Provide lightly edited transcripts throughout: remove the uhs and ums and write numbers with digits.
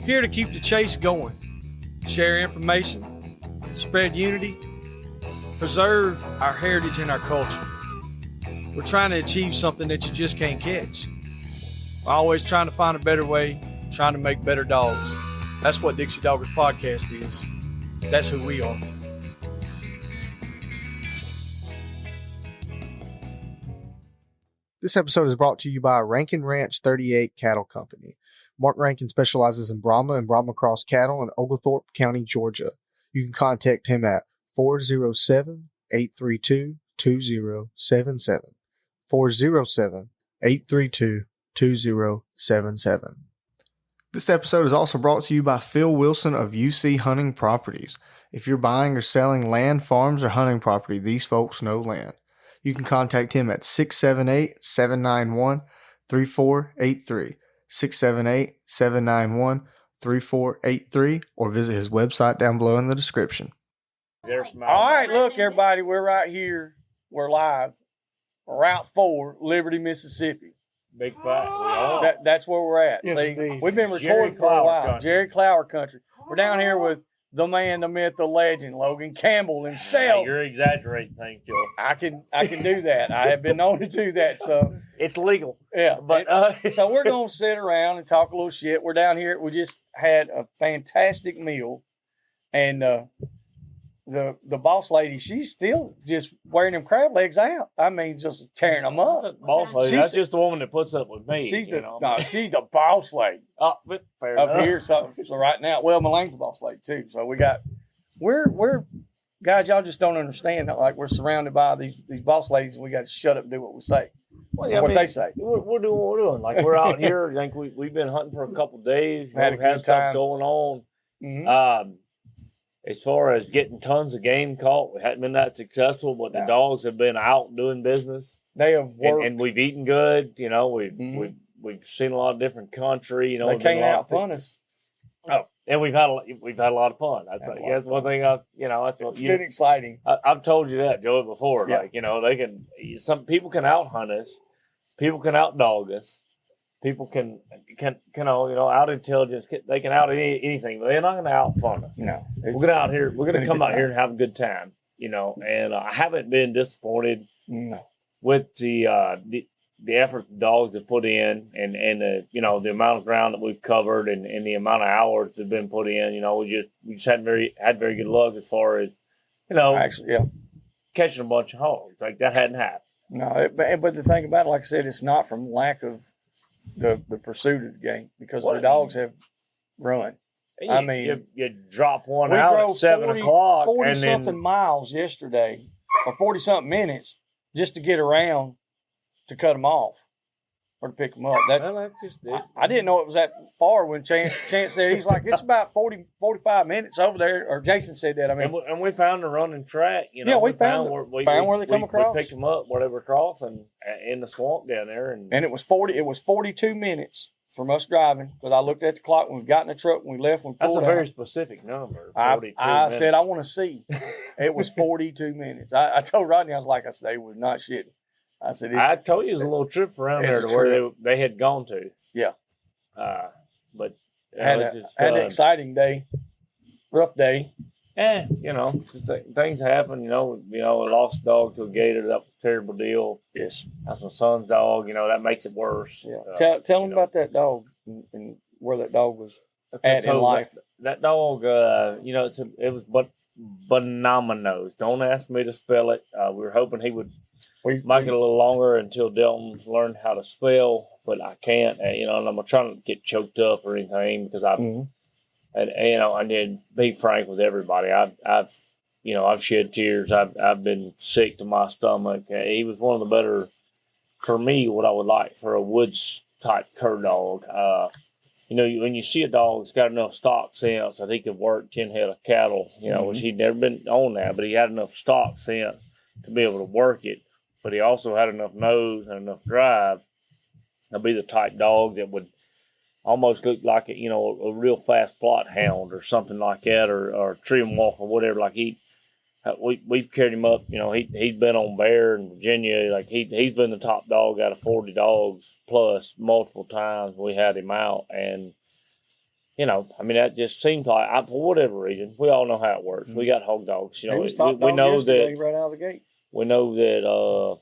Here to keep the chase going, share information, spread unity, preserve our heritage and our culture. We're trying to achieve something that you just can't catch. We're always trying to find a better way, trying to make better dogs. That's what Dixie Doggers Podcast is. That's who we are. This episode is brought to you by Rankin Ranch 38 Cattle Company. Marc Rankin specializes in Brahma and Brahma Cross cattle in Oglethorpe County, Georgia. You can contact him at 407-832-2077. 407-832-2077. This episode is also brought to you by Phil Wilson of UC Hunting Properties. If you're buying or selling land, farms, or hunting property, these folks know land. You can contact him at 678-791-3483, 678-791-3483, or visit his website down below in the description. All right, look, everybody, we're right here. We're live. Route 4, Liberty, Mississippi. Big fat. That's where we're at. Yes, See, indeed. we've been recording for a while. Jerry Clower country. We're down here with the man, the myth, the legend, Logan Campbell himself. Hey, you're exaggerating things, Joe. I can do that. I have been known to do that. So It's legal. yeah, But so we're gonna sit around and talk a little shit. We're down here. We just had a fantastic meal, and the boss lady, she's still just wearing them crab legs out. I mean, just tearing them up. boss lady, She's- that's just the woman that puts up with me. She's you know? she's the boss lady Oh, but fair up enough. here. So right now, well, Malaine's the boss lady too. So we're guys. Y'all just don't understand that. Like, we're surrounded by these boss ladies, and we got to shut up and do what we say. Well, yeah, What I mean, they say. We're doing what we're doing. Like, we're out here. I think we've been hunting for a couple of days. Had a We've had good stuff time. going on. Mhm. As far as getting tons of game caught, we hadn't been that successful, but the No. dogs have been out doing business. They have worked. And we've eaten good. You know, Mhm. we've seen a lot of different country. You know, They there's been can't a lot out of fun us. and we've had a lot of fun. Had a lot That's of one thing that's what It's been exciting. I've told you that, Joey, before. Yeah. Like, they can. Some people can out hunt us. People can out dog us. People can out intelligence. They can out anything, but they're not going to out fun us. No, We're going to out here. We're going been to a come good out here and have a good time. And I haven't been disappointed No. with the effort the dogs have put in, and the amount of ground that we've covered, and the amount of hours that have been put in. We just had very good luck as far as Actually, yeah. catching a bunch of hogs. Like, that hadn't happened. No, but the thing about it, like I said, it's not from lack of the pursuit of the game, because the dogs have run. I mean, you drop one We out drove at 7 o'clock, 40 and something then miles yesterday, or 40 something minutes, just to get around to cut them off or to pick them up. well, that's just it. I didn't know it was that far when Chance said, he's like, it's about 40, 45 minutes over there. Or Jason said that. I mean, And we found a running track. Yeah, we found where they come across. We picked them up where they were crossing in the swamp down there, and it was 42 minutes from us driving, because I looked at the clock when we got in the truck, when we left, when we that's a pulled very out. specific number. I 42 said, minutes. I want to see. It was 42 minutes. I told Rodney, I was like, they was not shitting. I said, I told you it was a little trip around It's there a to where trip. they had gone to. Yeah. But had it's an exciting day, rough day. things happen. We lost a dog to a gator. That was a terrible deal. Yes. That's my son's dog. That makes it worse. Yeah. Tell them about that dog and where that dog was at in life. That dog, it was Bonomino. Don't ask me to spell it. We were hoping he would make it a little longer until Delton learned how to spell, but I can't. And I'm not trying to get choked up or anything, because I did be frank with everybody. I've shed tears. I've been sick to my stomach. He was one of the better, for me, what I would like for a woods type cur dog. When you see a dog that's got enough stock sense that he could work 10 head of cattle, which he'd never been on that, but he had enough stock sense to be able to work it. But he also had enough nose and enough drive to be the type dog that would almost look like a real fast plot hound or something like that, or a trim walk or whatever. Like we've carried him up. He's been on Bear in Virginia. Like he's been the top dog out of 40 dogs plus multiple times. We had him out, and you know, I mean, that just seems like, for whatever reason, we all know how it works. We got hog dogs. You know, He was top we dog know yesterday that right out of the gate. we know that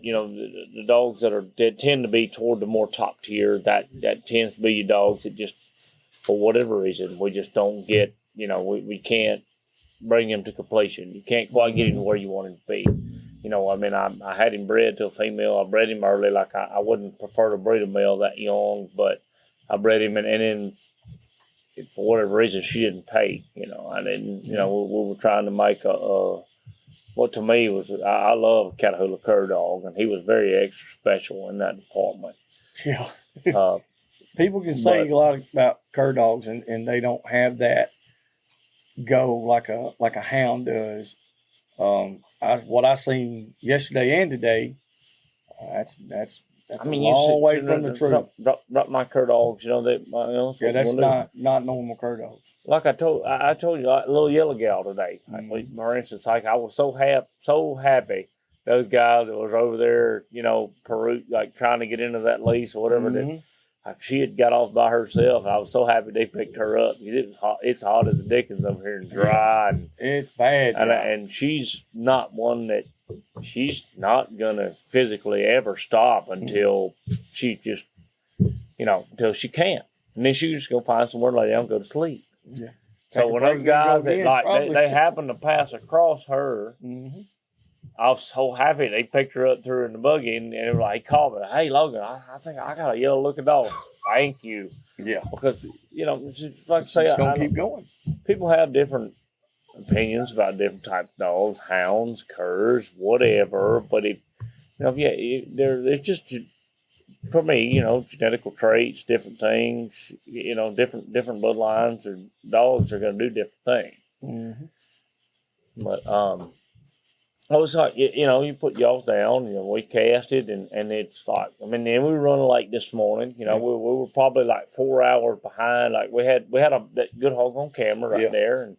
you know the dogs that tend to be toward the more top tier. That tends to be your dogs that just, for whatever reason, we just don't get. You know, we can't bring him to completion. You can't quite get him to where you want him to be. You know, I mean, I had him bred to a female. I bred him early. Like I wouldn't prefer to breed a male that young, but I bred him, and then for whatever reason she didn't pay. You know, I didn't. You know, we were trying to make what to me was, I love a Catahoula cur dog, and he was very extra special in that department. Yeah. People can say a lot about cur dogs, and they don't have that go like a hound does. What I seen yesterday and today, that's a long way from the truth. Drop my cur dogs, you know that. That's not normal cur dogs. Like I told you, like a little yellow gal today. For instance, like I was so happy. Those guys that was over there, you know, Peru, like trying to get into that lease or whatever. That she had got off by herself. I was so happy they picked her up. It was hot. It's hot as the dickens over here and dry. And it's bad. And she's not one that she's not gonna physically ever stop until she just, you know, until she can't. And then she just go find somewhere to lay down and go to sleep. Yeah. So when those guys that they happen to pass across her, I was so happy they picked her up, threw her in the buggy, and they were like, called me, "Hey Logan, I think I got a yellow looking dog." Thank you. Yeah. Because, you know, it's like I say, it's gonna keep going. People have different opinions about different types of dogs, hounds, curs, whatever. But if you know, it's just, for me, you know, genetical traits, different things, you know, different bloodlines or dogs are going to do different things. But I was like, you know, you put y'all down, you know, we casted, and it's like, I mean, then we were running late this morning, you know, we were probably like 4 hours behind. Like we had that good hog on camera right there, and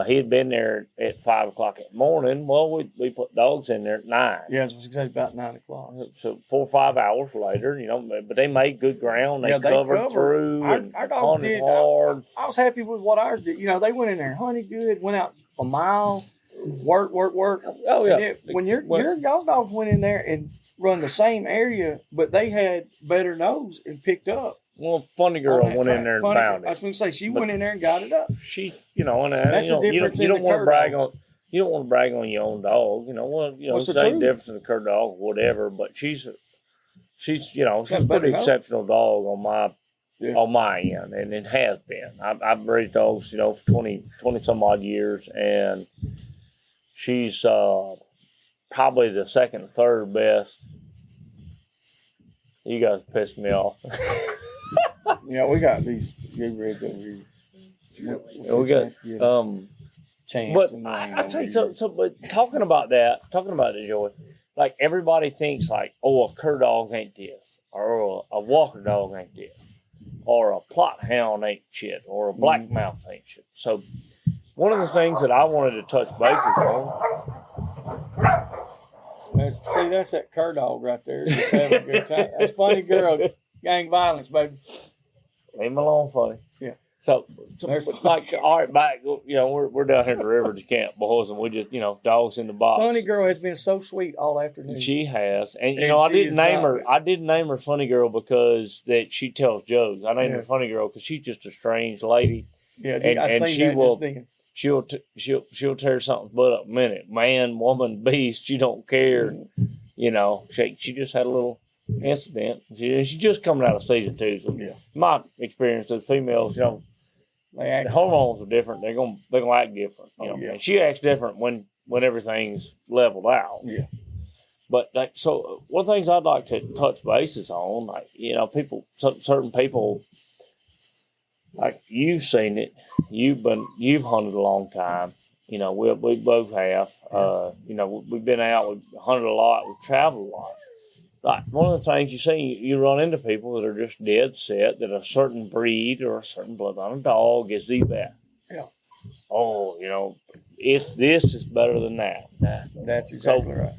he had been there at 5 o'clock in the morning. Well, we put dogs in there at 9. Yeah, it was exactly about 9 o'clock. So 4 or 5 hours later, you know, but they made good ground. They covered through and hunted hard. I was happy with what ours did. You know, they went in there and hunted good, went out a mile, work. Oh yeah. When y'all's dogs went in there and run the same area, but they had better nose and picked up. Well, Funny Girl went in there and found it. I was going to say she went in there and got it up. She, you know, and that's the difference. You don't want to brag on. You don't want to brag on your own dog. You know, well, you know, it's the difference in the cur dog, whatever. But she's you know, she's a pretty exceptional dog on my end, and it has been. I've raised dogs, you know, for 20 some odd years, and she's probably the second or third best. You guys pissed me off. Yeah, we got these good reds over here. We got Chance. But I tell you, so but talking about that, Joey, like everybody thinks like, oh, a cur dog ain't this, or a walker dog ain't this, or a plot hound ain't shit, or a black mouth ain't shit. So one of the things that I wanted to touch bases on. See, that's that cur dog right there. Just having a good time. That's Funny Girl. Gang violence, baby. Leave him alone, Funny. Yeah. So like, all right, back. You know, we're down here at the river to camp, boys, and we just, you know, dogs in the box. Funny Girl has been so sweet all afternoon. She has, and you know, I didn't name her Funny Girl because that she tells jokes. I named her Funny Girl because she's just a strange lady. Yeah, and she will. She'll tear something's butt up a minute. Man, woman, beast, she don't care. You know, she just had a little incident. She's just coming out of season 2. So my experience with females, you know, the hormones are different. They're gonna act different. You know, and she acts different when everything's leveled out. Yeah. But so one of the things I'd like to touch bases on, like, you know, certain people. Like you've seen it, you've hunted a long time. You know, we both have. You know, we've been out, we've hunted a lot, we've traveled a lot. Like one of the things you see, you run into people that are just dead set that a certain breed or a certain bloodline of dog is the best. Yeah. Oh, you know, this is better than that. That's exactly right.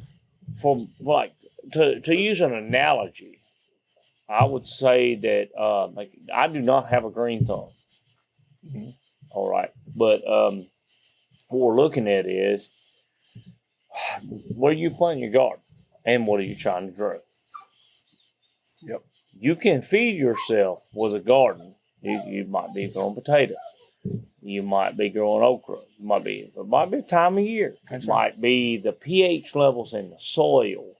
For like to use an analogy, I would say that like I do not have a green thumb. Mhm. All right, but what we're looking at is where you plant your garden and what are you trying to grow. Yep. You can feed yourself with a garden. You might be growing potato. You might be growing okra. It might be a time of year. That's It right. might be the pH levels in the soil.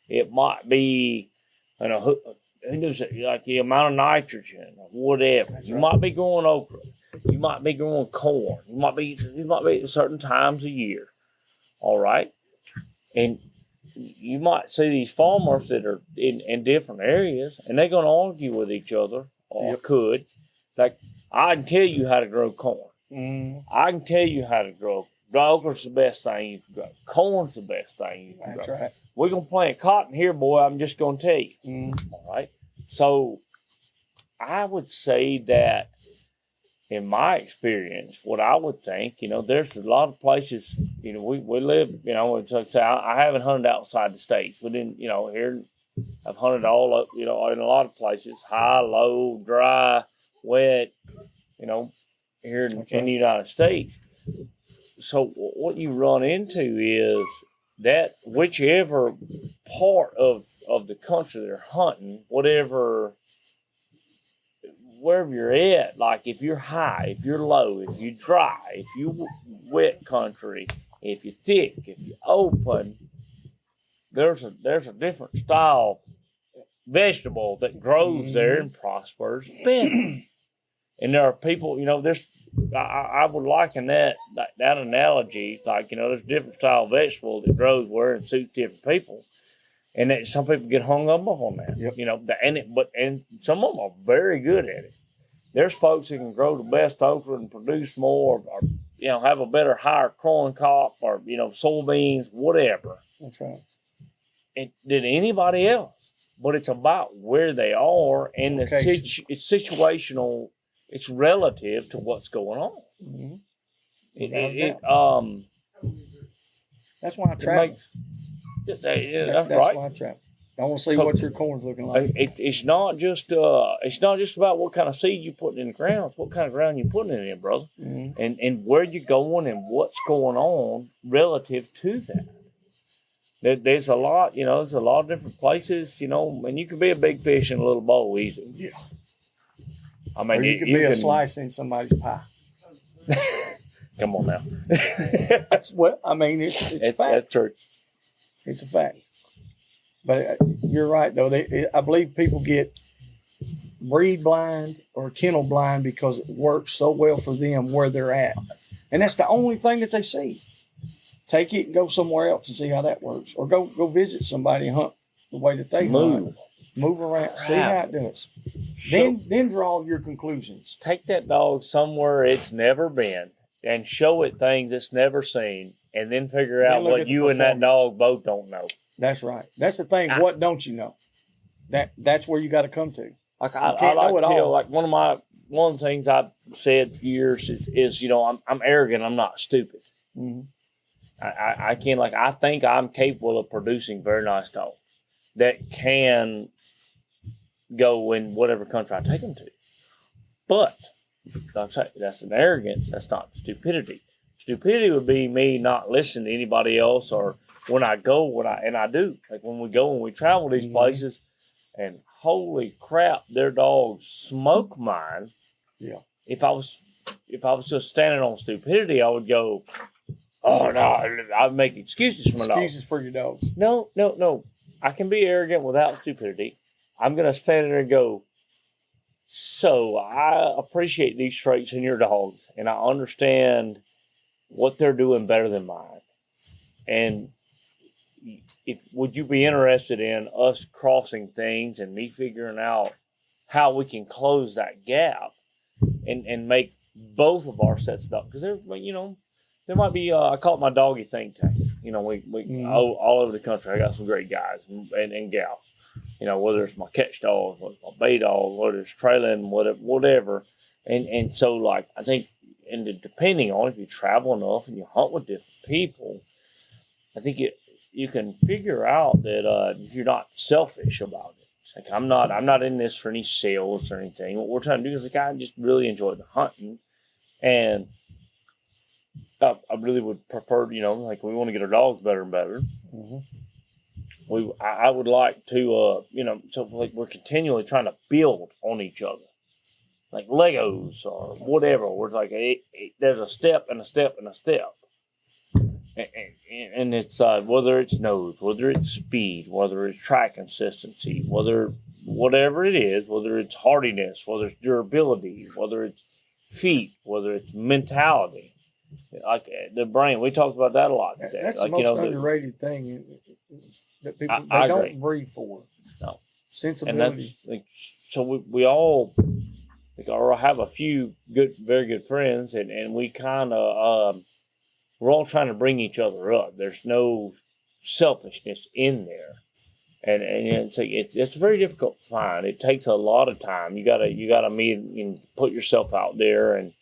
It might be, who knows, like the amount of nitrogen or whatever. That's You right. might be growing okra. You might be growing corn. You might be at certain times of year. All right, and you might see these farmers that are in different areas, and they're going to argue with each other, or Yep. could. Like, I can tell you how to grow corn. Mm, I can tell you how to grow. Okra's the best thing you can grow. Corn's the best thing you can that's grow. right. We're going to plant cotton here, boy. I'm just going to tell you. Mm, All right. So I would say that in my experience, what I would think, there's a lot of places, we live, it's like say, I haven't hunted outside the states. We didn't, here I've hunted all up, in a lot of places, high, low, dry, wet, here in the United States. So what you run into is that whichever part of the country they're hunting, wherever you're at, like if you're high, if you're low, if you're dry, if you're wet country, if you're thick, if you're open, there's a different style vegetable that grows there and prospers better. And there are people, I would liken that analogy, like, there's different style vegetable that grows where and suits different people. And that some people get hung up on that, Yep. and some of them are very good at it. There's folks that can grow the best okra and produce more, or have a better, higher corn crop, or soybeans, whatever, that's right. than anybody else. But it's about where they are, and it's situational. It's relative to what's going on. Mm-hmm. That's why I travel. That's That's right. why I travel. I want to see what your corn's looking like. It's not just about what kind of seed you putting in the ground. It's what kind of ground you're putting it in, brother, Mm-hmm. and where you're going and what's going on relative to that. There's a lot, there's a lot of different places, and you can be a big fish in a little bowl easy. Yeah. I mean, Or you could be a slice in somebody's pie. Come on now. That's what I mean. It's a fact. That's true. It's a fact. But you're right, though. I believe people get breed blind or kennel blind because it works so well for them where they're at. And that's the only thing that they see. Take it and go somewhere else and see how that works. Or go visit somebody and hunt the way that they hunt. Move around. See how it does. Then draw your conclusions. Take that dog somewhere it's never been and show it things it's never seen, and then figure out what you and that dog both don't know. That's right. That's the thing. What don't you know? That's where you got to come to. Like I like to tell, like one of the things I've said for years is I'm arrogant. I'm not stupid. Mm-hmm. I can I think I'm capable of producing very nice dogs that can go in whatever country I take them to. But like I say, that's an arrogance. That's not stupidity. Stupidity would be me not listening to anybody else, or when I go, I do. Like when we travel these places, and holy crap, their dogs smoke mine. Yeah. If I was just standing on stupidity, I would go, oh no, I'd make excuses for my dogs. Excuses for your dogs. No. I can be arrogant without stupidity. I'm going to stand there and go, so I appreciate these traits in your dogs, and I understand what they're doing better than mine. And would you be interested in us crossing things and me figuring out how we can close that gap and make both of our sets of dogs? Because there might be, I call it my doggy think tank. We all over the country, I got some great guys and gals. Whether it's my catch dog, whether it's my bay dog, whether it's trailing, whatever. And so, I think, and depending on if you travel enough and you hunt with different people, I think you can figure out that you're not selfish about it. Like I'm not in this for any sales or anything. What we're trying to do is, like, I just really enjoy the hunting, and I really would prefer, you know, like we want to get our dogs better and better. I would like to, you know, so like we're continually trying to build on each other, like Legos or whatever. We're like, there's a step and a step and a step. And it's whether it's nose, whether it's speed, whether it's track consistency, whatever it is, whether it's hardiness, whether it's durability, whether it's feet, whether it's mentality, like the brain. We talked about that a lot today. That's like, the most you know, underrated thing that people I don't agree. breed for. No, sensibility. and that's like, so we all like, or have a few very good friends, and we kind of we're all trying to bring each other up. There's no selfishness in there, and it's very difficult to find. It takes a lot of time. You gotta meet and put yourself out there, and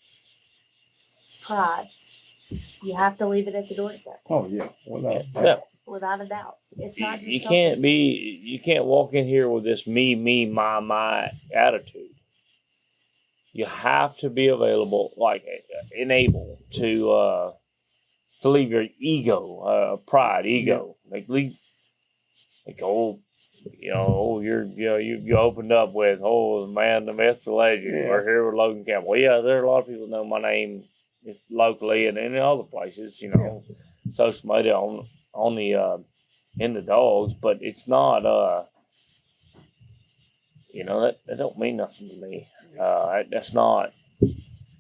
Pride. You have to leave it at the doorstep. Oh yeah, Without a doubt. It's not just you selfishness. you can't walk in here with this me, my attitude. You have to be available, like enabled to leave your ego, pride, ego, like leave, like you opened up with, oh man, the best the legend. Yeah. We're here with Logan Campbell. Well, yeah, there are a lot of people know my name locally and in other places, you know, social media on the in the dogs, but it's not you know, that don't mean nothing to me. That's not.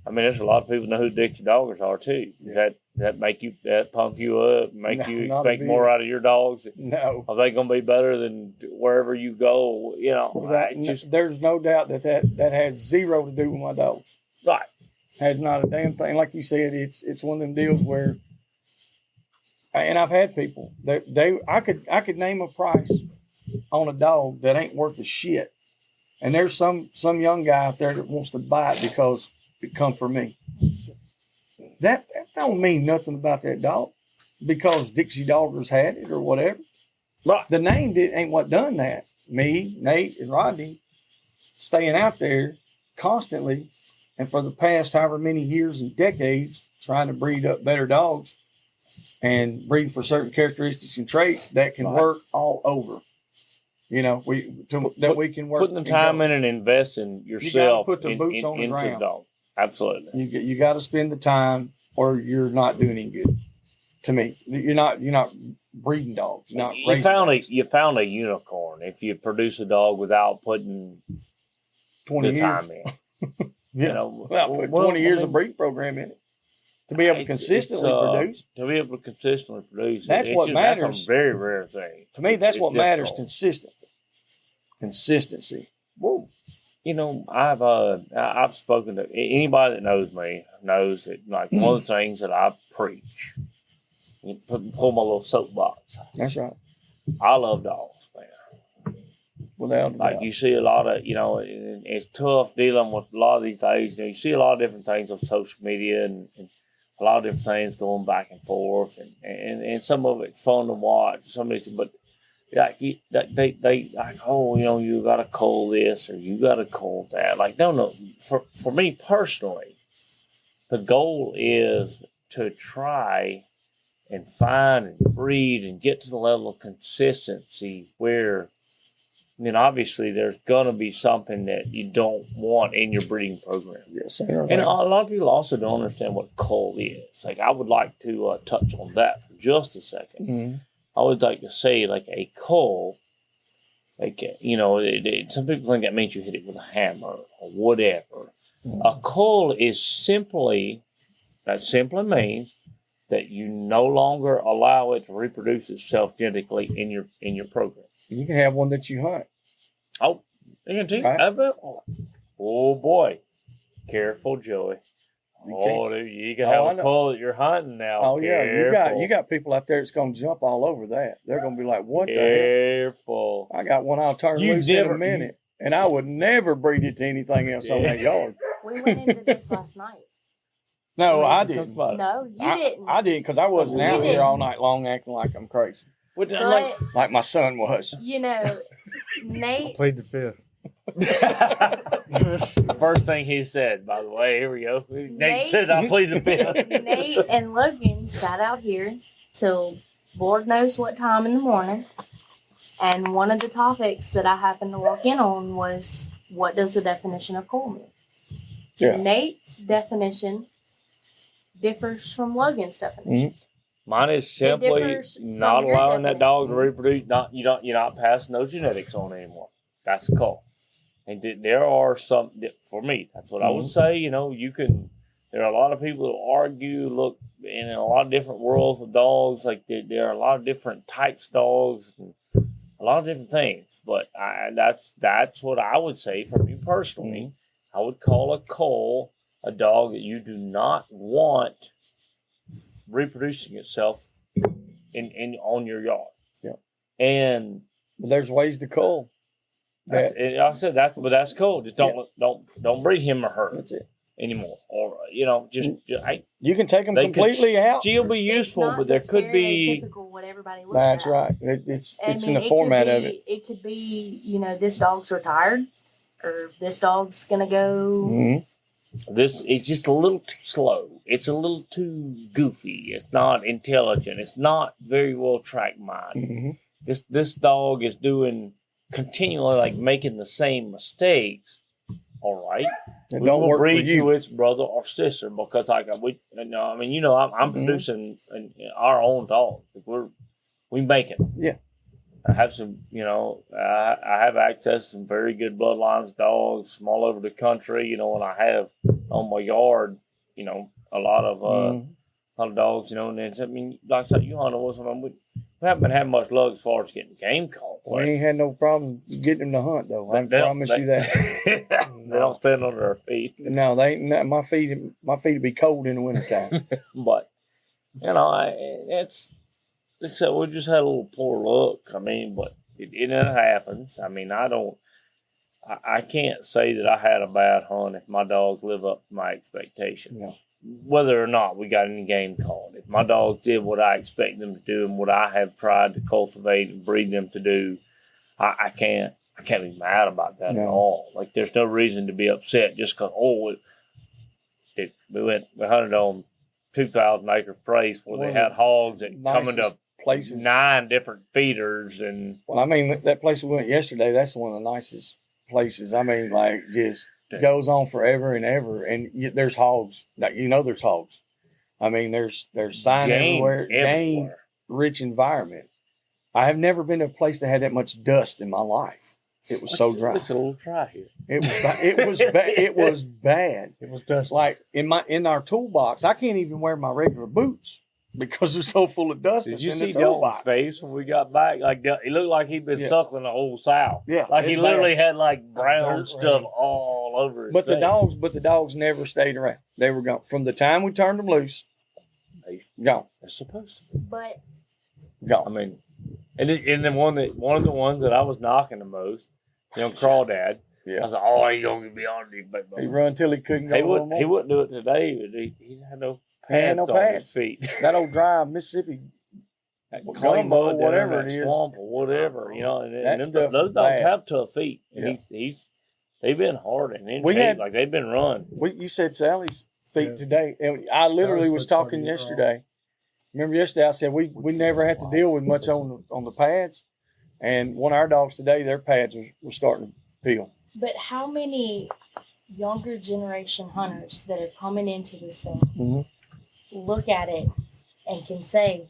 I mean, there's a lot of people know who Dixie Doggers are too. Yeah. That pump you up, make you not a make bit. more out of your dogs. No. Are they going to be better than wherever you go? You know, There's no doubt that has zero to do with my dogs. right. Has not a damn thing. Like you said, it's one of them deals where, and I've had people that I could name a price on a dog that ain't worth a shit, and there's some young guy out there that wants to buy it because it come from me. That don't mean nothing about that dog because Dixie Doggers had it or whatever. Right. The name ain't what done that. Me, Nate, and Rodney staying out there constantly, and for the past however many years and decades, trying to breed up better dogs and breed for certain characteristics and traits that can work all over. You know, we can work. Putting the time in and invest in yourself. Put the boots on the into ground. the dog. Absolutely. You got to spend the time, or you're not doing any good. To me, you're not breeding dogs. You're not raising. You found a unicorn if you produce a dog without putting 20 the years. time in. You know, Well, put 20 years of breeding program in it to be able to consistently produce. To be able to consistently produce. That's what matters. That's a very rare thing. To me, that's what matters. Difficult. Consistency. Well, you know, I've spoken to anybody that knows me knows that, like, one of the things that I preach, pull my little soapbox. That's right. I love dogs, man. Without a Like, doubt. you see a lot of, you know, it's tough dealing with a lot of these days. You know, you see a lot of different things on social media and a lot of different things going back and forth, and some of it's fun to watch. Some of it, but like they like, oh, you know, you got to cull this or you got to cull that. Like, no. For me personally, the goal is to try and find and breed and get to the level of consistency where, I mean, obviously there's going to be something that you don't want in your breeding program. Yes, And a lot of people also don't understand what cull is. Like, I would like to touch on that for just a second. Mm-hmm. I would like to say, like, a cull, like, you know, some people think that means you hit it with a hammer or whatever. Mm-hmm. A cull is simply means that you no longer allow it to reproduce itself genetically in your program. You can have one that you hunt. Oh, you can Right. Oh boy, careful, Joey. You can have a cull that you're hunting now. Oh yeah, Careful. you got people out there that's gonna jump all over that. They're gonna be like, "What the Careful. hell?" I got one I'll turn loose in a minute, and I would never breed it to anything else on that yard. We went into this last night. No, I didn't. No, you didn't. I didn't because I wasn't You out here didn't. all night long acting like I'm crazy. What the, But like my son was. you know, Nate. Played the fifth. the first thing he said, by the way, here we go. Nate said I plead the fifth. Nate and Logan sat out here till Lord knows what time in the morning. And one of the topics that I happened to walk in on was, what does the definition of cool mean? Yeah. Nate's definition differs from Logan's definition. Mine is simply differs not from your allowing that dog to definition. reproduce. You're not passing those genetics on anymore. That's a call. And there are some, for me, that's what I would say. You know, there are a lot of people that argue, look, in a lot of different worlds of dogs, like there are a lot of different types of dogs, and a lot of different things. But that's what I would say for me personally. I would call a cull a dog that you do not want reproducing itself in on your yard. Yeah. And there's ways to cull. like I said, that's cool. Just don't breed him or her. That's it. Anymore, or just you can take them completely out. She'll be useful, but there could be stereotypical what everybody looks That's at. right. It's I in mean, the format of it. It could be, this dog's retired, or this dog's gonna go. this. It's just a little too slow. It's a little too goofy. It's not intelligent. It's not very well track minded. This dog is doing continually like making the same mistakes. All right. It We don't will work for breed you. to its brother or sister because I'm producing our own dogs. We make it. Yeah. I have some, I have access to some very good bloodlines dogs from all over the country, and I have on my yard, a lot of dogs, and then, like I said, you all know we haven't been having much luck as far as getting game caught. We ain't had no problem getting them to hunt, though. I promise you that. They don't stand on their feet. No, they ain't. My feet would be cold in the wintertime. But, we just had a little poor luck. But it happens. I can't say that I had a bad hunt if my dogs live up to my expectation. No. Whether or not we got any game caught. If my dogs did what I expect them to do and what I have tried to cultivate and breed them to do, I can't be mad about that at all. Like, there's no reason to be upset just because, we hunted on 2,000 acre place where they had hogs that come into places. 9 different feeders. And well, that place we went yesterday, that's one of the nicest places. Just goes on forever and ever. And there's hogs. There's hogs. There's sign everywhere. Game, rich environment. I have never been to a place that had that much dust in my life. It was so dry. It's a little dry here. It was bad. It was dusty. Like in our toolbox, I can't even wear my regular boots because they're so full of dust. Did you in see the toolbox. Dalton's face when we got back? Like, he looked like he'd been suckling the whole South. Yeah, like he it's literally bad. had like brown stuff all over his But face. the dogs never stayed around. They were gone from the time we turned them loose. Gone. They're supposed to be. But Gone. And then one of the ones that I was knocking the most, Crawdad. Yeah. I was like, he gonna be on these big He run till he couldn't go. He wouldn't do it today. But he had no pads on pads. his feet. That old dry Mississippi Clay mud, whatever that it is. swamp or whatever, That and stuff those is dogs bad. have tough feet. And Yeah. they've been hard and in We shape, had- like they've been run. You said Sally's feet today, and I literally Sally's was foot's starting talking to get yesterday. Remember yesterday I said we never had to deal with much on the pads, and one of our dogs today, their pads were starting to peel. But how many younger generation hunters that are coming into this thing look at it and can say,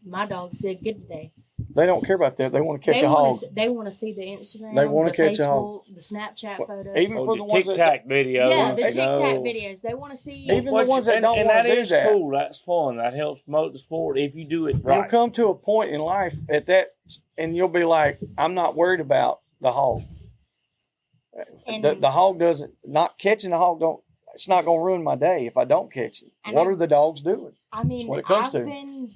my dog said good today. They don't care about that. They want to catch a hog. They want to see the Instagram, They wanna the catch a Facebook, hog. the Snapchat Well, photos. even for the ones Tic Tac that, video. yeah, the you Tic Tac know. videos. They want to see Even the ones that don't and wanna that do is that. cool. That's fun. That helps promote the sport if you do it you'll right. come to a point in life at that, and you'll be like, I'm not worried about the hog. And- The hog not catching the hog it's not going to ruin my day if I don't catch it. And What are the dogs doing? I mean, what it comes I've to. been,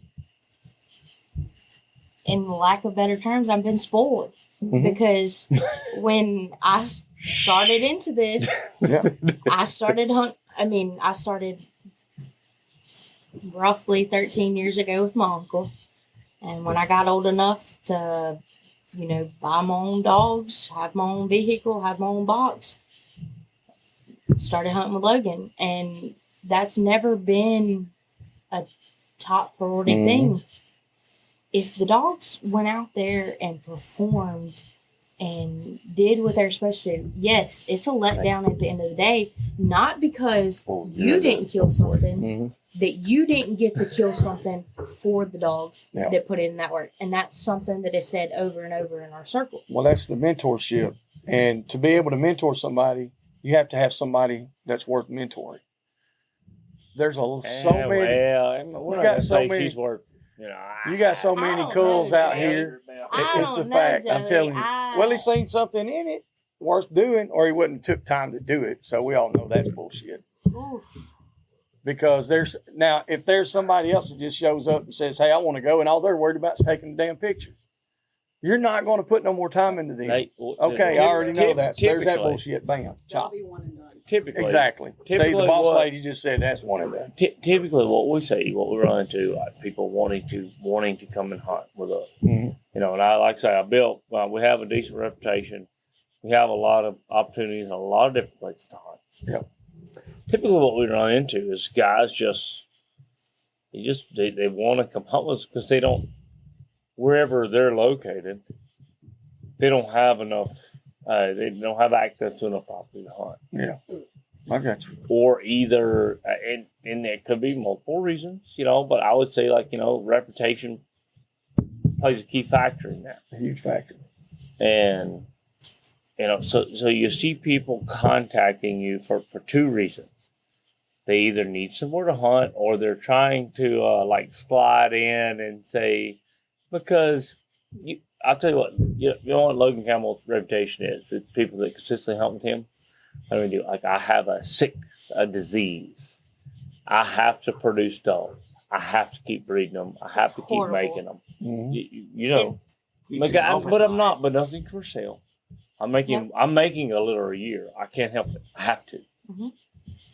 in lack of better terms, I've been spoiled because when I started into this, Yeah. I started roughly 13 years ago with my uncle, And when I got old enough to, you know, buy my own dogs, have my own vehicle, have my own box, started hunting with Logan. And that's never been a top priority thing. If the dogs went out there and performed and did what they're supposed to do, yes, it's a letdown at the end of the day, not because you didn't kill something, that you didn't get to kill something for the dogs that put in that work. And that's something that is said over and over in our circle. Well, that's the mentorship. And to be able to mentor somebody, you have to have somebody that's worth mentoring. There's so many. Well, you got so many. She's worth, you got so many culls out here. It's a fact. I'm telling you. Well, he seen something in it worth doing, or he wouldn't have took time to do it. So we all know that's bullshit. Oof. Because if there's somebody else that just shows up and says, "Hey, I want to go," and all they're worried about is taking the damn picture, you're not going to put no more time into them. Okay, I already know that. So there's that bullshit. Bam. Chop. Typically. Exactly. See, the boss lady just said that's one of them. Typically, what we run into, like people wanting to come and hunt with us. And like I say, we have a decent reputation. We have a lot of opportunities and a lot of different places to hunt. Yep. Typically, what we run into is guys they want to come hunt with us because they don't, wherever they're located, they don't have enough. They don't have access to enough property to hunt. Yeah, I got you. Or either, and it could be multiple reasons, but I would say reputation plays a key factor in that. A huge factor. And, so you see people contacting you for two reasons. They either need somewhere to hunt or they're trying to slide in and say, because I'll tell you what, you know what Logan Campbell's reputation is with people that consistently hunt with him? What do we do? Like, I have a sickness, a disease. I have to produce dogs. I have to keep breeding them. I have to keep making them. But nothing for sale. I'm making a litter a year. I can't help it. I have to.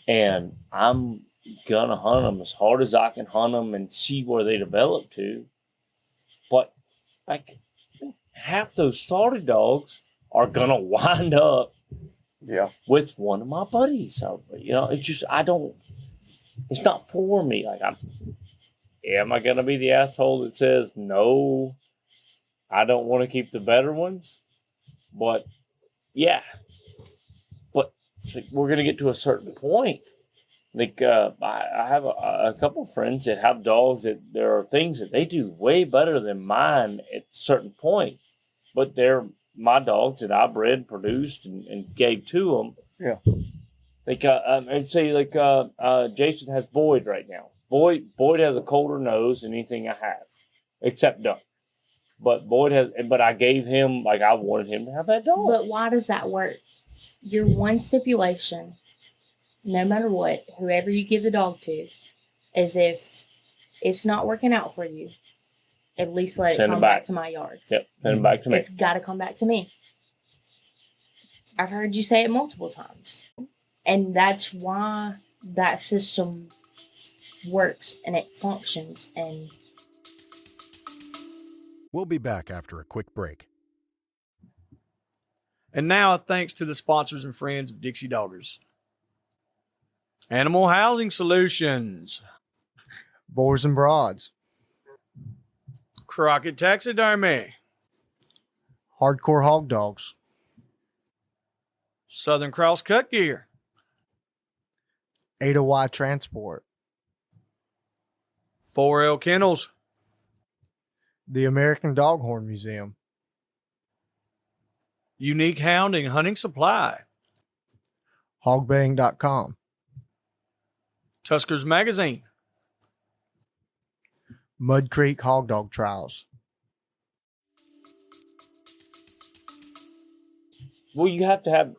And I'm going to hunt them as hard as I can hunt them and see where they develop to. But, half those starter dogs are going to wind up with one of my buddies. So, it's just, it's not for me. Am I going to be the asshole that says, no, I don't want to keep the better ones? But, yeah. But we're going to get to a certain point. I have a couple of friends that have dogs that there are things that they do way better than mine at a certain point. But they're my dogs that I bred, produced, and gave to them. Yeah. I'd say Jason has Boyd right now. Boyd has a colder nose than anything I have, except Duck. But but I gave him, I wanted him to have that dog. But why does that work? Your one stipulation, no matter what, whoever you give the dog to, is if it's not working out for you, at least let it come back to my yard. Yep, send it back to me. It's got to come back to me. I've heard you say it multiple times. And that's why that system works and it functions. And we'll be back after a quick break. And now, thanks to the sponsors and friends of Dixie Doggers. Animal Housing Solutions. Boars N Broads. Crockett Taxidermy. Hardcore Hog Dogs. Southern Cross Cut Gear. Ada Y Transport. 4L Kennels. The American Doghorn Museum. Unique Hounding Hunting Supply. Hogbaying.com. Tuskers Magazine. Mud Creek Hog Dog Trials. Well, you have to have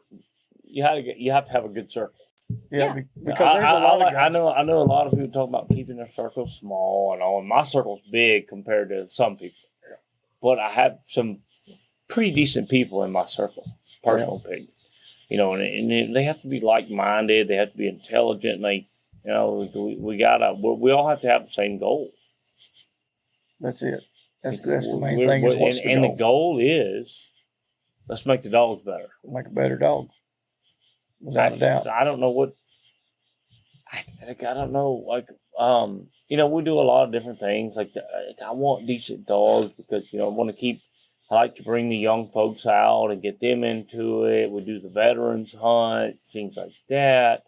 a good circle. Yeah. Because there's a lot of guys. I know a lot of people talk about keeping their circle small and all. And my circle's big compared to some people, but I have some pretty decent people in my circle. Personal opinion, and they have to be like-minded. They have to be intelligent. We all have to have the same goal. That's it. That's the main thing. Is what's the and goal? the goal is let's make the dogs better. Make a better dog, without a doubt. I don't know what. I don't know. Like, we do a lot of different things. Like, I want decent dogs because I want to keep. I like to bring the young folks out and get them into it. We do the veterans hunt, things like that.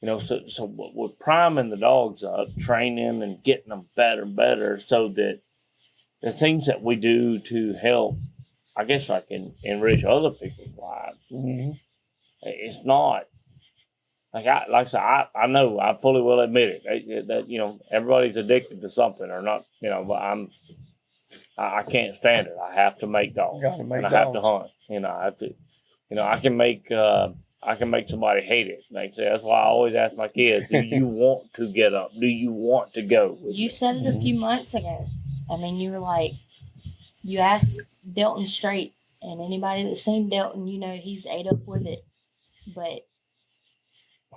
So we're priming the dogs up, training and getting them better and better, so that the things that we do to help, I guess, like enrich other people's lives. Mm-hmm. It's not like I said. I know. I fully will admit it. That everybody's addicted to something or not. But I can't stand it. I have to make dogs. I have to hunt. I have to. I can make somebody hate it. Like, that's why I always ask my kids, do you want to get up? Do you want to go? You said it a few months ago. I mean, you were like, you asked Delton straight, and anybody that's seen Delton, he's ate up with it. But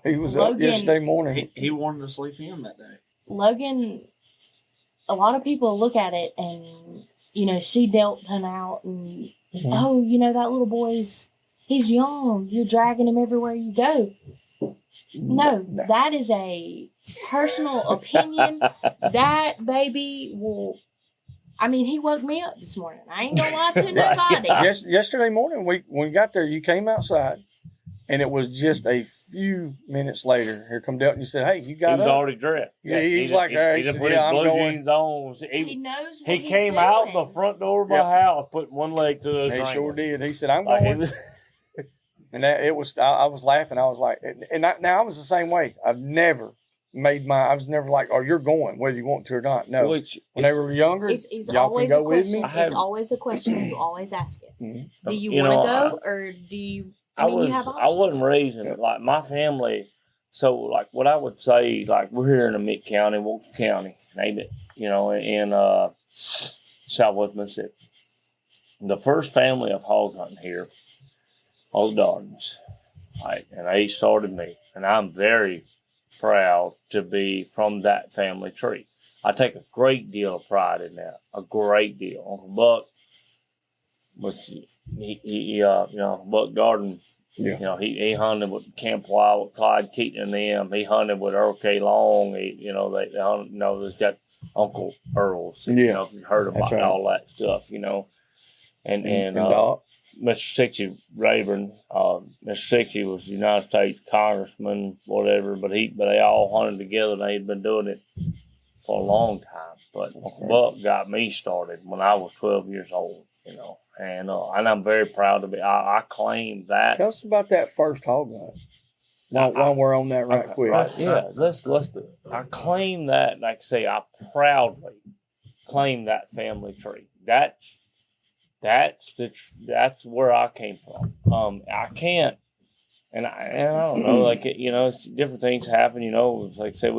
he was up yesterday morning. He wanted to sleep in that day. Logan, a lot of people look at it and, see Delton out and, oh, that little boy's, he's young. You're dragging him everywhere you go. No, that is a personal opinion. That baby will. I mean, he woke me up this morning. I ain't gonna lie to nobody. Yesterday morning, when we got there, you came outside, and it was just a few minutes later. Here come Delton. You said, "Hey, you got up." He was already dressed. Yeah, he's like, "All right." He Said, put "Yeah, his I'm blue going." jeans on. He knows what He he's came doing. out the front door of my house, put one leg to the He ankle. sure did. He said, "I'm Like, going." And it was. I was laughing. I was like, now I was the same way. I was never like, "Oh, you're going, whether you want to or not." No. When they were younger, It's y'all always can a go with question. me. It's always a question. You always ask it. Mm-hmm. Do you want to go, or do you? I wasn't raised in it. Like, my family. So, like, what I would say, like, we're here in the Mid County, Moak County, name it, in Southwest Mississippi. The first family of hog hunting here, all the Dardens, right? And they started me, and I'm very proud to be from that family tree. I take a great deal of pride in that, a great deal. Uncle Buck was Buck Darden. Yeah. He hunted with Camp Wild with Clyde Keaton and them. He hunted with Earl K. Long. They hunted, there's got Uncle Earl's. If you've heard about all that stuff, and Doc. Mr. Sixty Rayburn, Mr. Sixty was United States Congressman, whatever, but they all hunted together, and they had been doing it for a long time. But Buck got me started when I was 12 years old, and I'm very proud to be. I claim that. Tell us about that first hog hunt. While we're on that quick. Yeah, let's do it. I claim that, like I say, I proudly claim that family tree. That's where I came from. I can't, and I don't know, like, it's different things happen. It's like I say,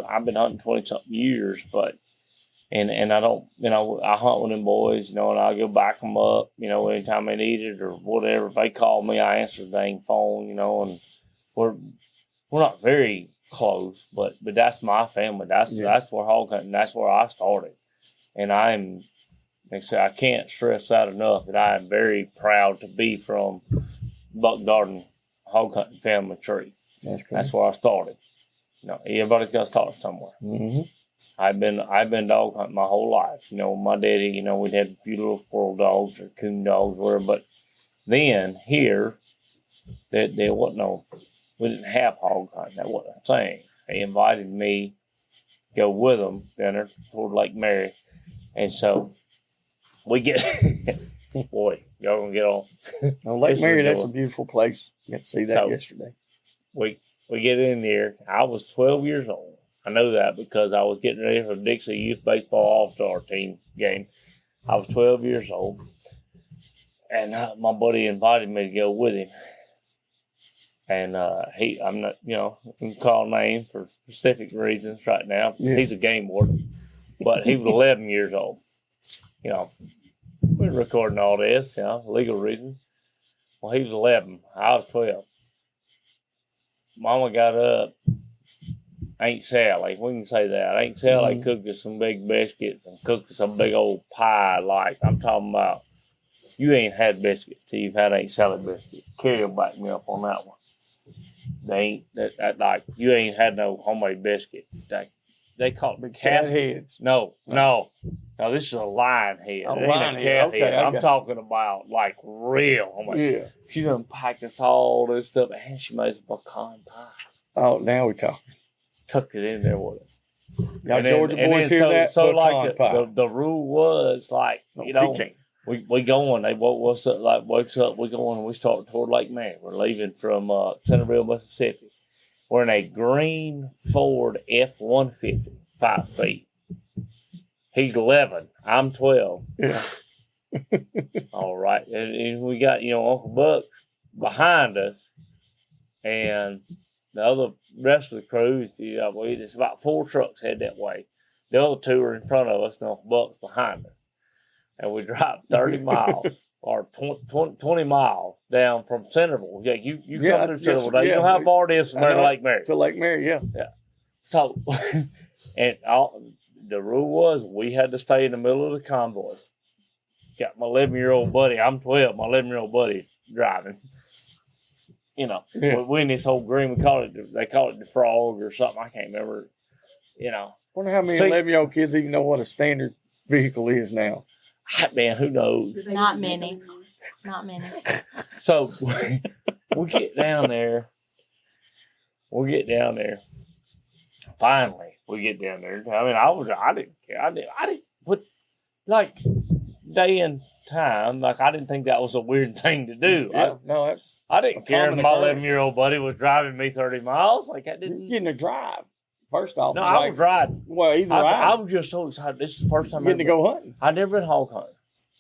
I've been hunting 20-something years, but and I don't, I hunt with them boys, and I go back them up, anytime they need it or whatever. If they call me, I answer the dang phone, and we're not very close, but that's my family. That's where hog hunting. That's where I started, and I'm. Like I said, I can't stress that enough that I am very proud to be from Buck Darden hog hunting family tree. That's where I started. Everybody's got to start somewhere. Mm-hmm. I've been dog hunting my whole life. My daddy, we'd had a few little squirrel dogs or coon dogs, whatever. But then here, there wasn't we didn't have hog hunting. That wasn't a thing. They invited me to go with them dinner toward Lake Mary, and so. We get, boy, y'all gonna get on. Lake Mary, that's a beautiful place. You got to see that yesterday. We get in there. I was 12 years old. I know that because I was getting ready for the Dixie Youth Baseball All-Star Team game. I was 12 years old, and my buddy invited me to go with him. And I'm not, I can call names for specific reasons right now. Yeah. He's a game warden, but he was 11 years old. We're recording all this, legal reasons. Well, he was 11. I was 12. Mama got up Aunt Sally. We can say that. Aunt Sally cooked us some big biscuits and cooked us some big old pie. Like, I'm talking about, you ain't had biscuits till you've had Aunt Sally biscuits. Carrie will back me up on that one. They ain't, like, you ain't had no homemade biscuits. They call it big Cat heads. No, this is a lion head. A It ain't lion a head. cat Okay, head. I I'm got talking about, like, real. I'm like, Yeah. she done packed us all this stuff, and she made some pecan pie. Oh, now we talking. Tucked it in there with us. Y'all And Georgia boys hear that? So Pecan like pie. the rule was like, No, you know, pecan. we going. They woke us up, like wakes up. We going and we start toward Lake Mary. We're leaving from Centerville, Mississippi. We're in a green Ford F-150, 5 feet. He's 11. I'm 12. Yeah. All right, and we got Uncle Buck behind us, and the other rest of the crew. It's about 4 trucks head that way. The other 2 are in front of us, and Uncle Buck's behind us, and we drive 30 miles or 20 miles down from Centerville. Yeah, you come through Centerville. yes, You know how far it is from there to Lake Mary. To Lake Mary, yeah. So, and the rule was we had to stay in the middle of the convoy. Got my 11-year-old buddy. I'm 12. My 11-year-old buddy driving. We in this whole green. They call it the frog or something. I can't remember. Wonder how many 11-year-old kids even know what a standard vehicle is now. Man, who knows? Not many. So we get down there. Finally, we get down there. I mean, I didn't care. I didn't put, like, day and time. Like, I didn't think that was a weird thing to do. Yeah, I didn't care if my occurrence. 11-year-old buddy was driving me 30 miles. Like, I didn't. Getting to drive. First off, No, I was riding. Well, either I was just so excited. This is the first time getting to go hunting. I'd never been hog hunting.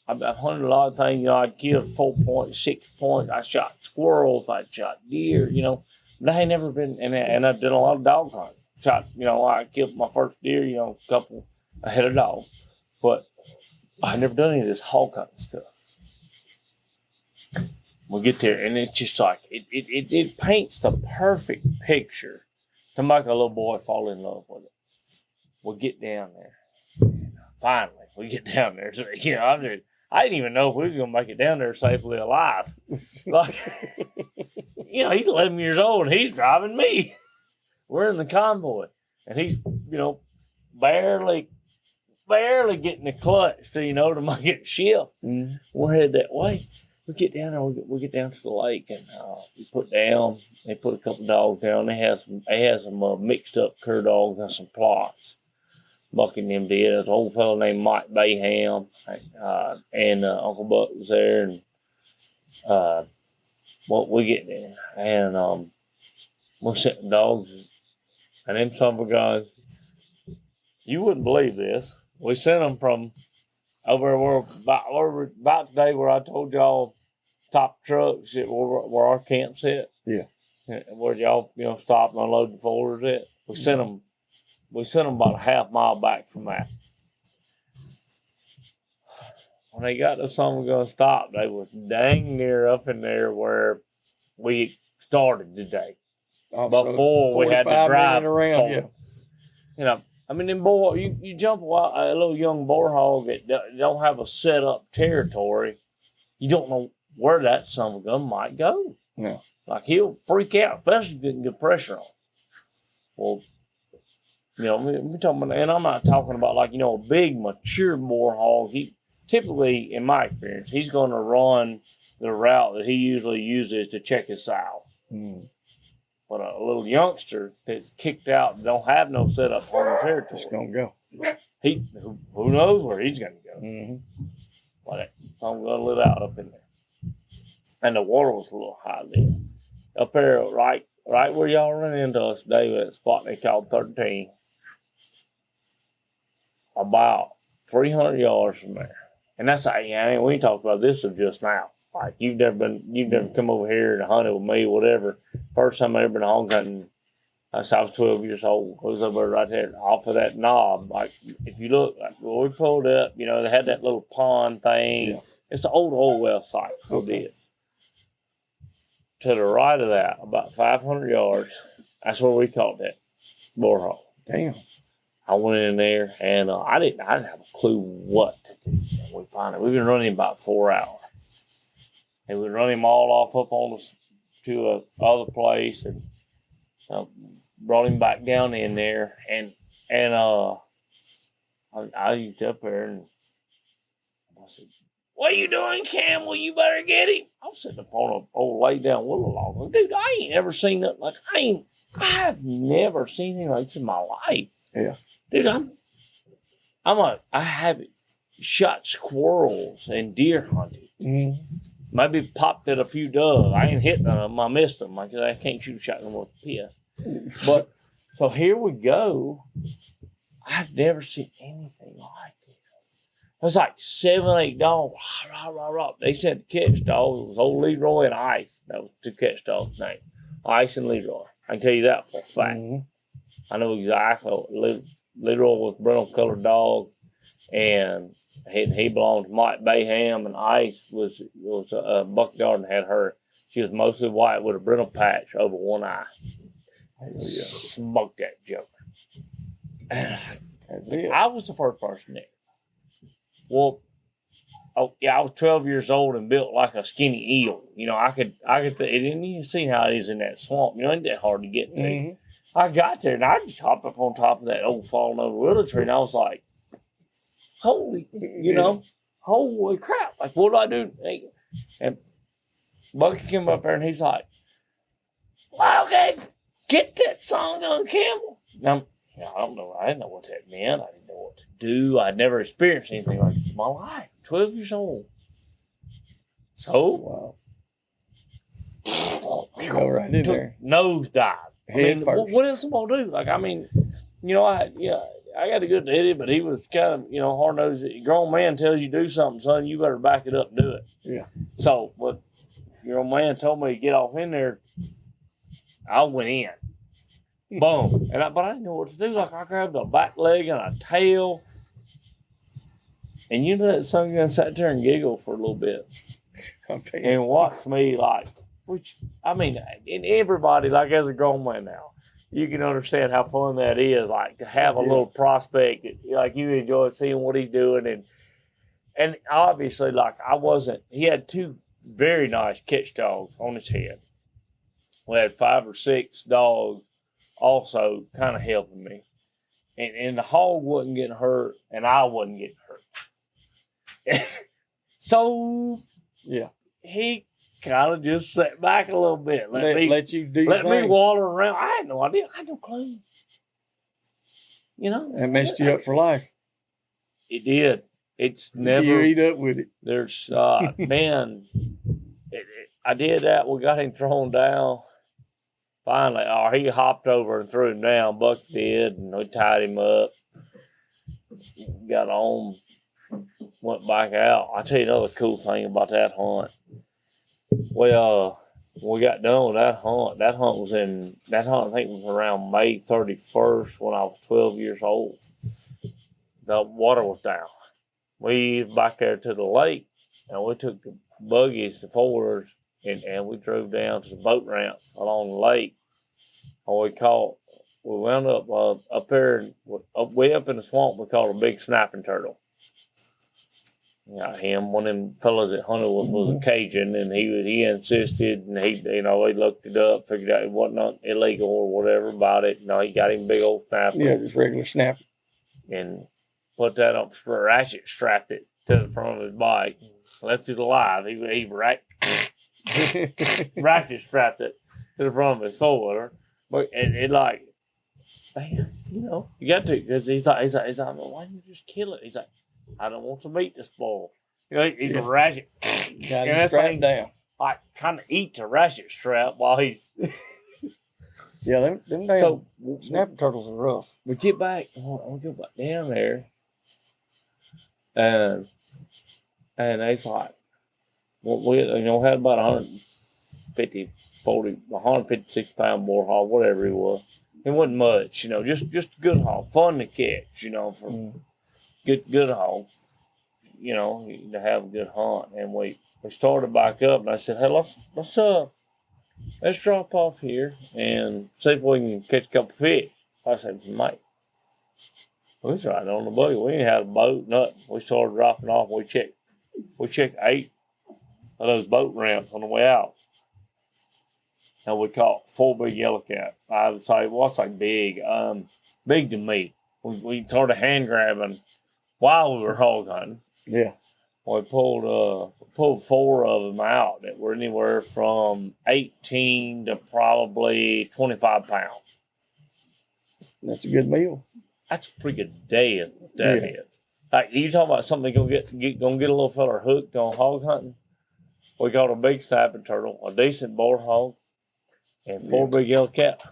I've hunted a lot of things. I killed 4 points, 6 points. I shot squirrels. I shot deer. But I ain't never been. And I did a lot of dog hunting. Shot. I killed my first deer. A couple. I had a dog, but I never done any of this hog hunting stuff. We get there, and it's just like it paints the perfect picture to make a little boy fall in love with it. We get down there. Finally, we get down there. So, I didn't even know if we was gonna make it down there safely alive. Like, he's 11 years old and he's driving me. We're in the convoy, and he's barely getting the clutch to make it shift. Mm-hmm. We're headed that way. We get down there. We get down to the lake, and we put down. They put a couple dogs down. They had some mixed up cur dogs and some plots. Bucking them did. There's an old fellow named Mike Bayham, and Uncle Buck was there, and we get there, and we're setting dogs, and them son of a guns. You wouldn't believe this. We sent them from over where we're about today, where I told y'all top trucks where our camp's at. Yeah. Where y'all stop and unload the folders at. We sent them about a half mile back from that. When they got to something going to stop, they was dang near up in there where we started today. Before we had to drive around. Yeah. Them boar, you jump a little young boar hog that don't have a set up territory, you don't know where that son of a gun might go. Yeah. Like, he'll freak out, especially if you can get pressure on. Well, we're talking about, and I'm not talking about like, a big mature boar hog. He typically, in my experience, he's going to run the route that he usually uses to check his sow. Mm. But a little youngster that's kicked out and don't have no setup on the territory, It's going to go. Who knows where he's going to go. Mm-hmm. But I'm going to lit out up in there. And the water was a little high then. Up there, right where y'all ran into us today, at a spot they called 13. About 300 yards from there. And that's, we ain't talking about this of just now. Like, you've never come over here and hunted with me, whatever. First time I ever been hog hunting, I was 12 years old. I was over right there off of that knob. Like, if you look, like, when we pulled up, they had that little pond thing. Yeah. It's an old oil well site. Okay. Did. To the right of that, about 500 yards, that's where we caught that. boar hole. Damn. I went in there and I didn't have a clue what to do. And we've been running about 4 hours. And we run him all off up on us to a other place and brought him back down in there. And I used up there and I said, "What are you doing, Campbell? You better get him." I was sitting upon an old laid down willow log. Dude, I ain't ever seen nothing like I have never seen anything like this in my life. Yeah. Dude, I haven't shot squirrels and deer hunted. Mm-hmm. Maybe popped at a few doves. I ain't hit none of them. I missed them because I can't shoot a shotgun with a piss. But so here we go. I've never seen anything like this. It was like 7, 8 dogs. Rah, rah, rah. They sent the catch dogs. It was old Leroy and Ice. That was 2 catch dogs' name. Ice and Leroy. I can tell you that for a fact. Mm-hmm. I know exactly. Leroy was a brown colored dog, and he belonged to Mike Bayham, and Ice was a buck garden had her. She was mostly white with a brindle patch over one eye. Smoked that joker. I was the first person there. Well, I was 12 years old and built like a skinny eel. You know, I could. And you see how it is in that swamp. You know, it ain't that hard to get to. Mm-hmm. I got there and I just hopped up on top of that old fallen over willow tree, and I was like, holy crap. Like, what do I do? And Bucky came up there and he's like, "Logan, get that song on Campbell." Now, I don't know. I didn't know what that meant. I didn't know what to do. I'd never experienced anything like this in my life. 12 years old. So, go right in there. Nose dive. What else am I gonna do? Like, I mean, you know, I got a good Eddie, but he was kind of, hard nosed. A grown man tells you do something, son, you better back it up and do it. Yeah. So, but your old man told me to get off in there. I went in. Boom. But I didn't know what to do. Like, I grabbed a back leg and a tail. And that son gun sat there and giggled for a little bit. And watched me and everybody, like as a grown man now, you can understand how fun that is, like to have a little prospect that, like, you enjoy seeing what he's doing. And obviously, like, he had 2 very nice catch dogs on his head. We had 5 or 6 dogs also kind of helping me. And the hog wasn't getting hurt, and I wasn't getting hurt. So, yeah, he kind of just sat back a little bit. Let me water around. I had no idea. I had no clue. It messed you up for life. It did. It's never. You eat up with it. There's, man, I did that. We got him thrown down. Finally, he hopped over and threw him down. Buck did, and we tied him up. Got on, went back out. I'll tell you another cool thing about that hunt. Well, we got done with that hunt. That hunt I think was around May 31st when I was 12 years old. The water was down. We back there to the lake, and we took the buggies, the 4s, and we drove down to the boat ramp along the lake. And we wound up up there, way up in the swamp, we caught a big snapping turtle. Him, one of them fellas that hunted was a Cajun, and he insisted, and he looked it up, figured out it wasn't illegal or whatever about it. No, he got him a big old snapper. Yeah, just regular snapper. And put that up for a ratchet, strapped it to the front of his bike, left it alive. He ratchet strapped it to the front of his 4-wheeler. But it like, man, you got to, because he's like, why don't you just kill it? He's like, I don't want the meat to spoil. He's a ratchet. Got him strapped down. Like, trying to eat the ratchet strap while he's. Yeah, them damn snapping turtles are rough. We get back down there, and they thought, we had about 156 pound boar hog, whatever it was. It wasn't much, just a good hog, fun to catch, for good hog, to have a good hunt. And we started back up, and I said, hey, let's drop off here and see if we can catch a couple fish. I said, mate, we was riding on the buggy. We ain't had a boat, nothing. We started dropping off. We checked 8 of those boat ramps on the way out. And we caught 4 big yellowcat. I would say, what's like big? Big to me. We started hand grabbing while we were hog hunting. Yeah. We pulled 4 of them out that were anywhere from 18 to probably 25 pounds. That's a good meal. That's a pretty good day. That is. Like, you talking about something gonna get a little fella hooked on hog hunting? We got a big snapping turtle, a decent boar hog, and 4 big yellow cat.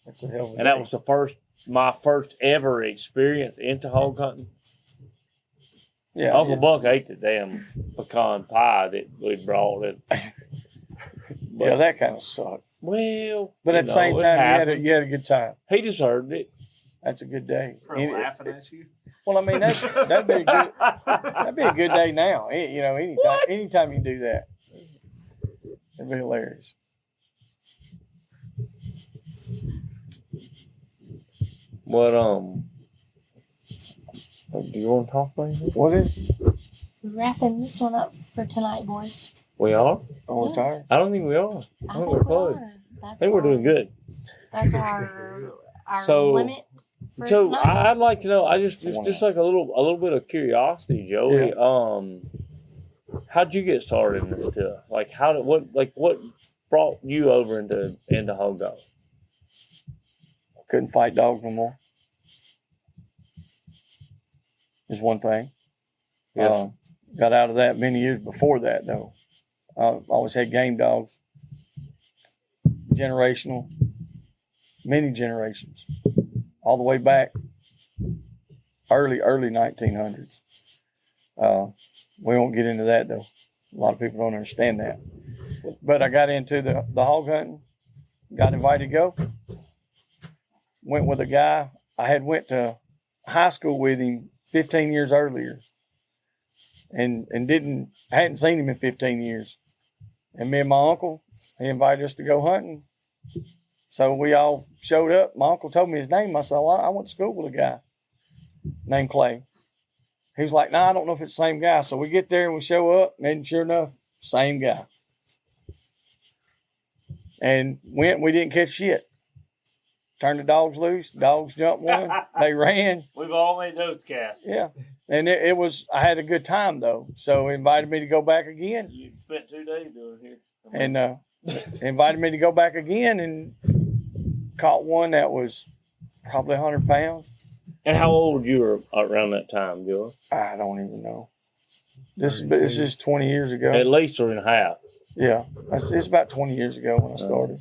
That's a hell of a And that was my first ever experience into hog hunting. Yeah. Uncle Buck ate the damn pecan pie that we brought it. Yeah, that kind of sucked. Well, But at the same time, you had a good time. He deserved it. That's a good day. Laughing at you. Well, I mean, that'd be a good day now. You know, anytime you do that, it'd be hilarious. What do you want to talk about anything? What is it? We're wrapping this one up for tonight, boys. We are? Oh, we're tired. I don't think we are. I think think we're we close. are. I think we're doing good. That's our So- limit. For So tonight. I'd like to know. I just like a little bit of curiosity, Joey. Yeah. How'd you get started in this stuff? Like, what brought you over into hog dog? Couldn't fight dogs no more. Is one thing. Yeah. Got out of that many years before that, though. I always had game dogs. Generational. Many generations. All the way back. Early 1900s. We won't get into that, though. A lot of people don't understand that. But I got into the hog hunting. Got invited to go. Went with a guy. I had went to high school with him 15 years earlier. And I hadn't seen him in 15 years. And me and my uncle, he invited us to go hunting. So we all showed up. My uncle told me his name. I said, well, I went to school with a guy named Clay. He was like, I don't know if it's the same guy. So we get there and we show up, and sure enough, same guy. And we didn't catch shit. Turned the dogs loose. Dogs jumped one. They ran. We've all made those casts. Yeah. And it was, I had a good time, though. So he invited me to go back again. You spent 2 days doing it here. And invited me to go back again and caught one that was probably 100 pounds. And how old you were around that time, Joey? I don't even know. This is 20 years ago. At least 3.5. Yeah. It's about 20 years ago when I started.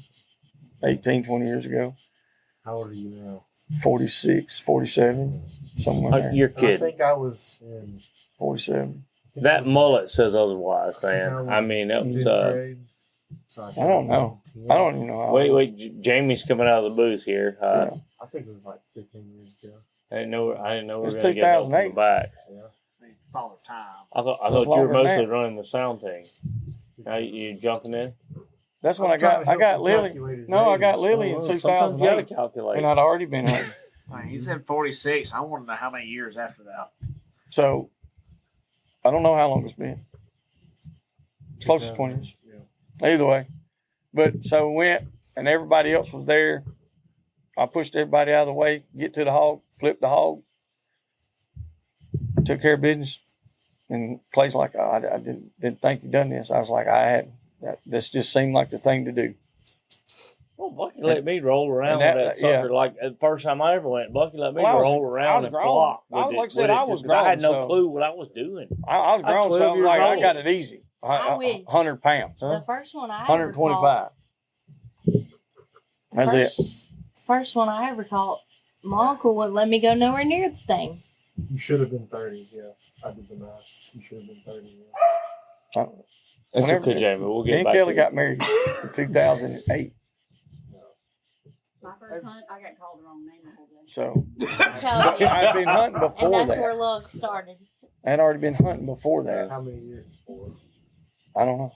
18, 20 years ago. How old are you now? 46, 47, somewhere there. You're I kidding. think I was in 47. That mullet says otherwise, man. I mean, that was. fifth grade. So I don't know. I don't even know how. Wait. Jamie's coming out of the booth here. Yeah. I think it was like 15 years ago. I didn't know we were It's going to get help from the 2008. back. Yeah. Father Time. I thought So it's you were longer than mostly that. running the sound thing. Now you jumping in? That's when I'm trying to I help got you Lily. calculate his No, I got age. Lily in Sometimes you got to 2008. calculate. And I'd already been hunting. Man, he said 46. I want to know how many years after that. So I don't know how long it's been. It's close to 20 years. Yeah. Either way. But so we went, and everybody else was there. I pushed everybody out of the way, get to the hog, flipped the hog, took care of business. And Clay's like, I didn't think you'd done this. I was like, I hadn't. This just seemed like the thing to do. Well, Bucky let me roll around And with that sucker. Like the first time I ever went, Bucky let me Well, I was- roll I around was and grown. flop. I was- with like I it- said, with I it was just 'cause I had grown, no so- clue what I was doing. I was I'm grown, 12 so I was years like, I old. got it easy. I wish. 100 pounds. The first one I ever 125. That's it. The first one I ever caught, my uncle wouldn't let me go nowhere near the thing. You should have been 30. Yeah. I did the math. You should have been 30. Yeah. That's Whenever- okay, Jamie. We'll Me get and back Kelly to got married in 2008. My first hunt, I got called the wrong name the whole day. So I'm telling you. I'd been hunting And before that's that. where love started. I'd already been hunting before that. How many years before? I don't know.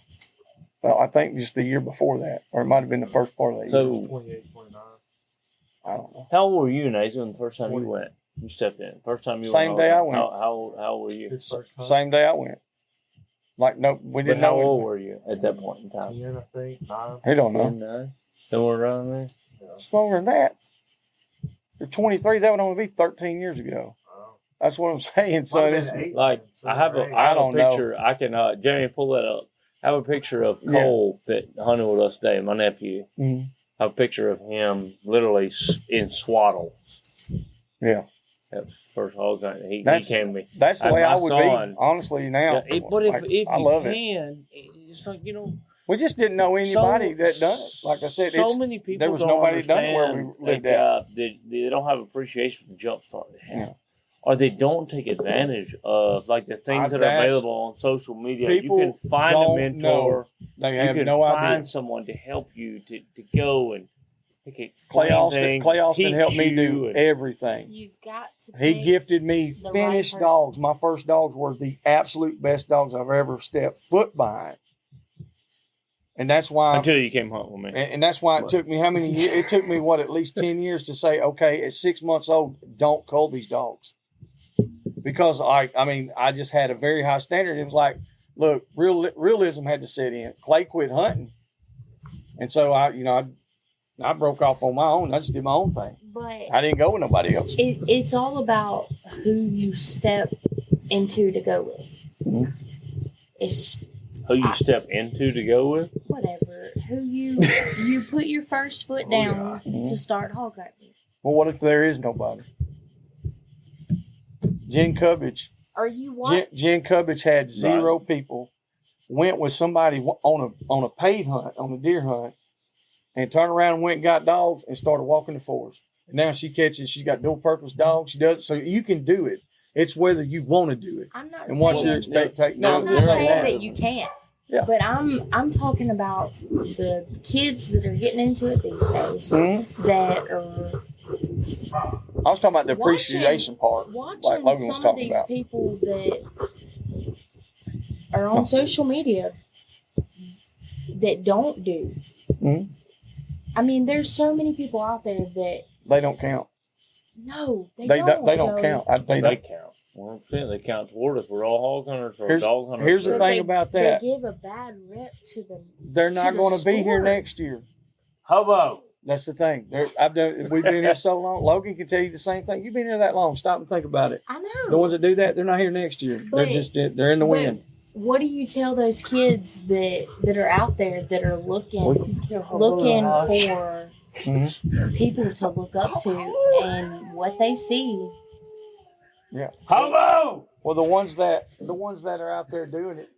Well, I think just the year before that, or it might have been the first part of that year. So 28, 29. I don't know. How old were you, Nathan, the first time you went? You stepped in. First time you Same went. day I went. How old were you? His first hunt. Same day I went. Like, no, we But didn't how know. old were you at that point in time? 10, I think. 9. He don't know. 10, 9? Somewhere around there? It's longer than that. You're 23. That would only be 13 years ago. That's what I'm saying, son. It's, Like, I have a picture. I can, Jamie, pull that up. I have a picture of Cole that hunted with us today, my nephew. Mhm. I have a picture of him literally in swaddle. Yeah. That's the first hog hunt. He came to me. That's the way I would son, be, honestly, now. Yeah, but if I you love can, it's like, we just didn't know anybody that done it. Like I said, so many people there was don't nobody done it where understand, we lived like, at. They don't have appreciation for the jump start they have. Yeah. Or they don't take advantage of like the things that are available on social media. You People can find a don't mentor. They You have can no find idea. someone to help you to go and Clay Austin helped me do and everything. You've got to. He pick gifted me the right finished person. dogs. My first dogs were the absolute best dogs I've ever stepped foot behind. And that's why until you came home with me. and that's why it took me how many years? It took me at least 10 years to say, okay, at 6 months old, don't cull these dogs. Because I just had a very high standard. It was like, look, realism had to set in. Clay quit hunting. And so I broke off on my own. I just did my own thing. But I didn't go with nobody else. it's all about who you step into to go with. Mhm. It's Who you step into to go with? whatever. Who you put your first foot down to start hog hunting. Well, what if there is nobody? Jen Cubbage. Are you what? Jen Cubbage had 0 people. Went with somebody on a paid hunt, on a deer hunt, and turned around and went and got dogs and started walking the forest. And now she's got dual purpose dogs. She does, so you can do it. It's whether you want to do it. I'm not And saying what you expect. I'm not saying that you can't. Yeah. But I'm talking about the kids that are getting into it these days Mhm. that are I was talking about the appreciation part, watching like Logan was some of talking these about. people that are on social media that don't do. Mhm. I mean, there's so many people out there that They don't count. no, they They don't. don't Joey. count. They They don't. count. 100%. They count toward us. We're all hog hunters or Here's- dog hunters. here's the But thing they- about that. They give a bad rep to them. They're not the going to be here sport. next year. Hobo. That's the thing. We've been here so long. Logan can tell you the same thing. You've been here that long. Stop and think about it. I know. The ones that do that, they're not here next year. But- they're in the but wind. What do you tell those kids that are out there that are looking for Mhm. people to look up to and what they see? Yeah. Hobo. Well, the ones that are out there doing it,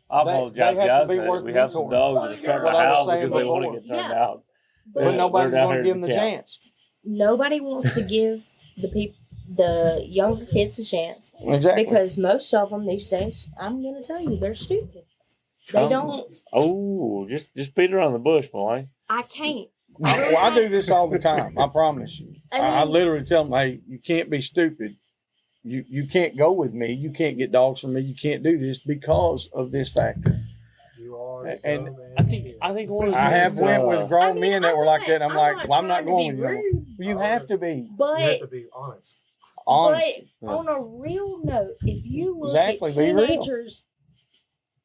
I They- apologize, they have to guys. be worth We have some mentoring. dogs that are starting What to I was howl saying because they want to before. get turned Yeah. out. but But nobody's they're down going to here give them the to count. chance. nobody wants to give the younger kids a chance Exactly. because most of them these days, I'm going to tell you, they're stupid. They don't. Oh, just beat around the bush, boy. I can't. I do this all the time. I promise you. I mean, literally tell them, hey, you can't be stupid. You can't go with me. You can't get dogs from me. You can't do this because of this factor. You are. And I think one of the I have things, went with grown men that were like that. I'm like, well, I'm not trying going to with be you. rude, You have to be You have but to be honest. honest. But on a real note, if you look Exactly, at be real. teenagers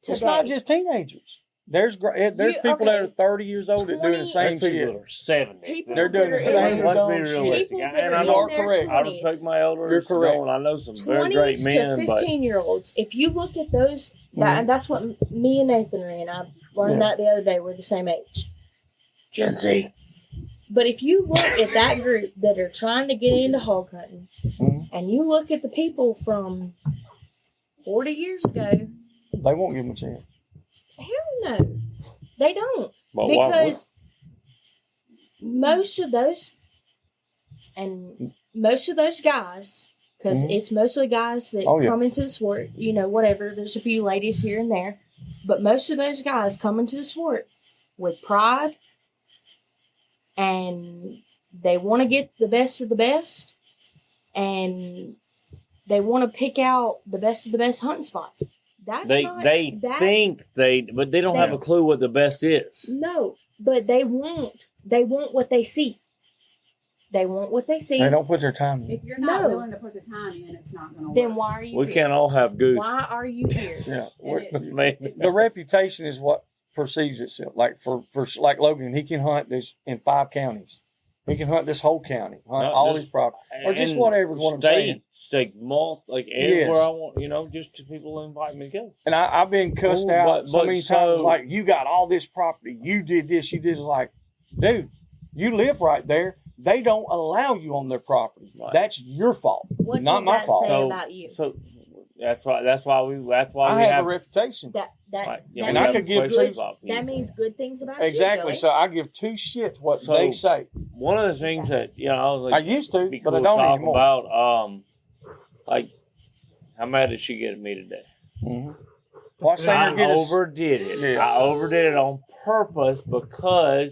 today, It's not just teenagers. There's people that are 30 years old that doing the 20 same there's people shit. that are 70. People They're doing that the are same in Let's dumb be shit. realistic. people that And are I in You are their correct. I 20s, respect my elders. You're correct. And I know some very 20s great to men, but 15-year-olds. If you look at those, Mhm. and that's what me and Nathan are in. I learned Yeah. that the other day. We're the same age. Gen Z. But if you look at that group that are trying to get into hog hunting, Mhm. and you look at the people from 40 years ago, They won't give them a chance. hell no, they don't. But Because most of those guys, because Mhm. it's mostly guys that Oh, yeah. come into the sport, whatever. There's a few ladies here and there, but most of those guys come into the sport with pride and they want to get the best of the best and they want to pick out the best of the best hunting spots. That's they not, they that, think but they don't have a clue what the best is. no, but they want what they see. They want what they see. They don't put their time in. If you're not No. willing to put the time in, it's not going to work. Then why are you We here? can't all have goose. Why are you here? Yeah. And Man. The reputation is what perceives itself. Like for like Logan, he can hunt this in 5 counties. He can hunt this whole county, hunt No, all just- these properties, or just And whatever is what I'm saying. Like everywhere I want, just to people invite me to go. And I've been cussed Ooh, out but- so but many so- times, like, you got all this property, you did this, you did it. Like, dude, you live right there. They don't allow you on their property. Right. That's your fault, What not does my that fault. say about you? So that's why we I have have a reputation. That right, that and I could means give good, two about that people. means good things about Exactly. you. So I give 2 shits what So- they say. One of the things that I was I like, used to, be but cool I to don't talk anymore. about like how mad did she get at me today? Mm-hmm. Well, I seen her I get overdid it. Yeah. I overdid it on purpose because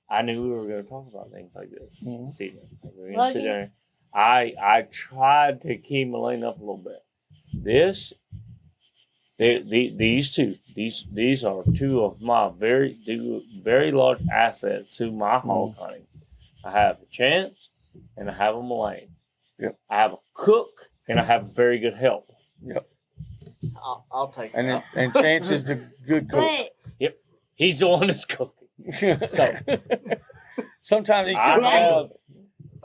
I knew we were going to talk about things like this. Mhm. See, we were going to sit there. I tried to keep Malaine up a little bit. These are 2 of my very large assets to my hog hunting. I have a Chance and I have a Malaine. Yep. I have a cook and I have very good help. Yep. I'll take And it. and Chance is the good cook. But He's the one that's cooking. So Sometimes he I cooks.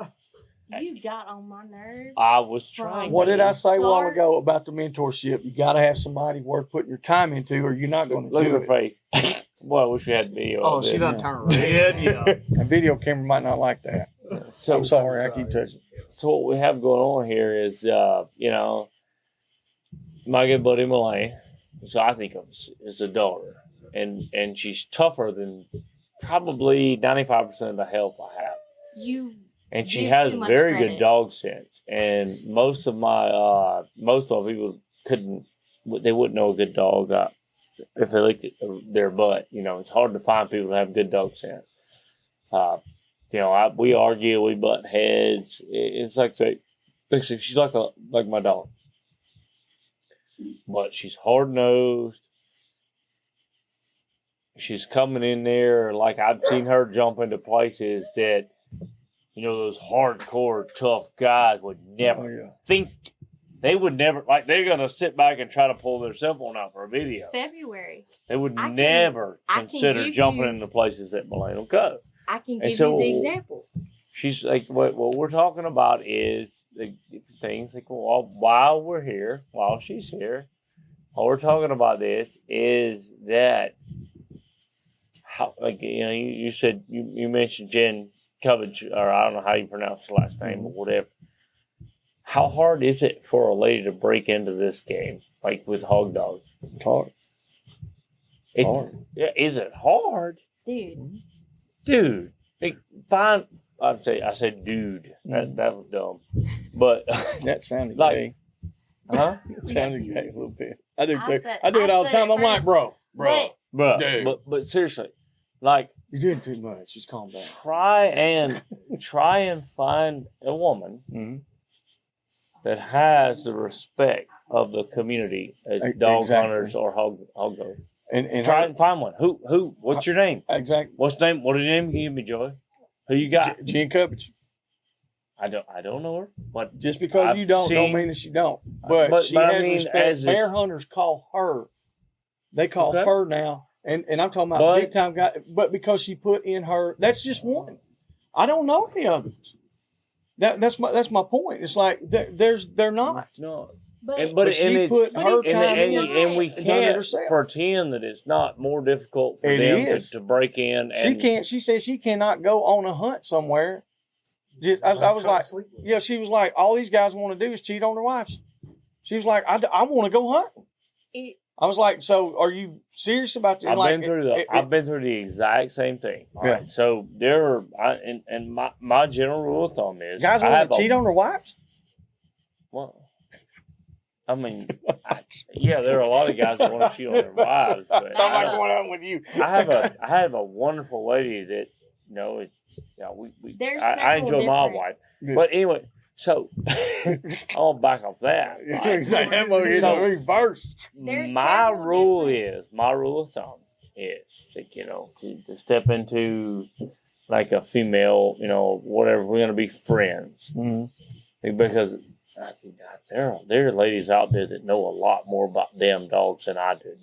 have, you got on my nerves. I was trying. What did I say a while Start- ago about the mentorship? You got to have somebody worth putting your time into, or you're not going to Look do at her it. face. Boy, I wish we had video. Oh, of she this. done turned red. A video camera might not like that. So, I'm sorry, I keep touching. so what we have going on here is, my good buddy Malaine, which I think of as a daughter, and she's tougher than probably 95% of the help I have. You And she give has too much very credit. good dog sense. And most of people they wouldn't know a good dog if they looked at their butt. It's hard to find people who have good dog sense. We argue, we butt heads. It's like she's like my dog, but she's hard nosed. She's coming in there like I've seen her jump into places that those hardcore tough guys would never think. They would never they're gonna sit back and try to pull their cell phone out for a video. February. They would I can- never I can consider give jumping you- into places that Malaine will go. I can And give so- you the example. She's like, what we're talking about is the things like, well, while we're here, while she's here, while we're talking about this is that how, you said, you mentioned Jen Covage, or I don't know how you pronounce the last name or whatever. How hard is it for a lady to break into this game, like with hog dogs? It's hard. It's hard. Yeah, is it hard? Dude. Fine. I said dude. That was dumb. But That sounded Like- gay. huh? It sounded gay a little bit. I do I too. said- I do it I all the said time. it I'm like, first. bro, But Bruh, but seriously, like you're doing too much. Just calm down. try and find a woman Mm-hmm. that has the respect of the community as dog Exactly. hunters or hog dogs. And Try her- and find one. Who? What's your name? exactly. What's the name? What did your name give me, Joy? Who you got? Jen Covage. I don't know her, but Just because I've you don't seen- mean that you don't. But she I has mean, respect. as Bear if- hunters call her. They call Okay. her now. And I'm talking about But- big time guy. But because she put in her, that's just one. I don't know any others. That's my point. It's like they're not. no. but, But she put her it's time just in. not. And we Done it can't herself. pretend that it's not more difficult for It them is. to break in. And She says she cannot go on a hunt somewhere. I was like, yeah, she was like, all these guys want to do is cheat on their wives. She was like, I want to go hunt. It- I was like, so are you serious about that? I've been through the exact same thing. All right. So my general rule of thumb is guys want to cheat on their wives. Well, I mean, there are a lot of guys that want to cheat on their wives, but I'm not going on with you. I have a wonderful lady that There's I enjoy several my different- wife, but anyway, so I'll back off that. Exactly. That mother hit So- the reverse. There's My several rule different- is my rule of thumb is that to step into like a female, whatever. We're gonna be friends because there are ladies out there that know a lot more about damn dogs than I do.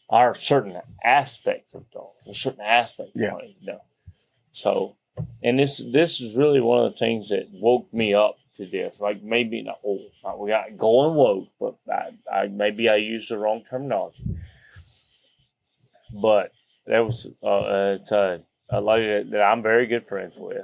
Are certain aspects of dogs, certain aspects. Yeah. So, and this is really one of the things that woke me up to this. Like maybe not we got going woke, but maybe I used the wrong terminology. But there was it's a lady that I'm very good friends with.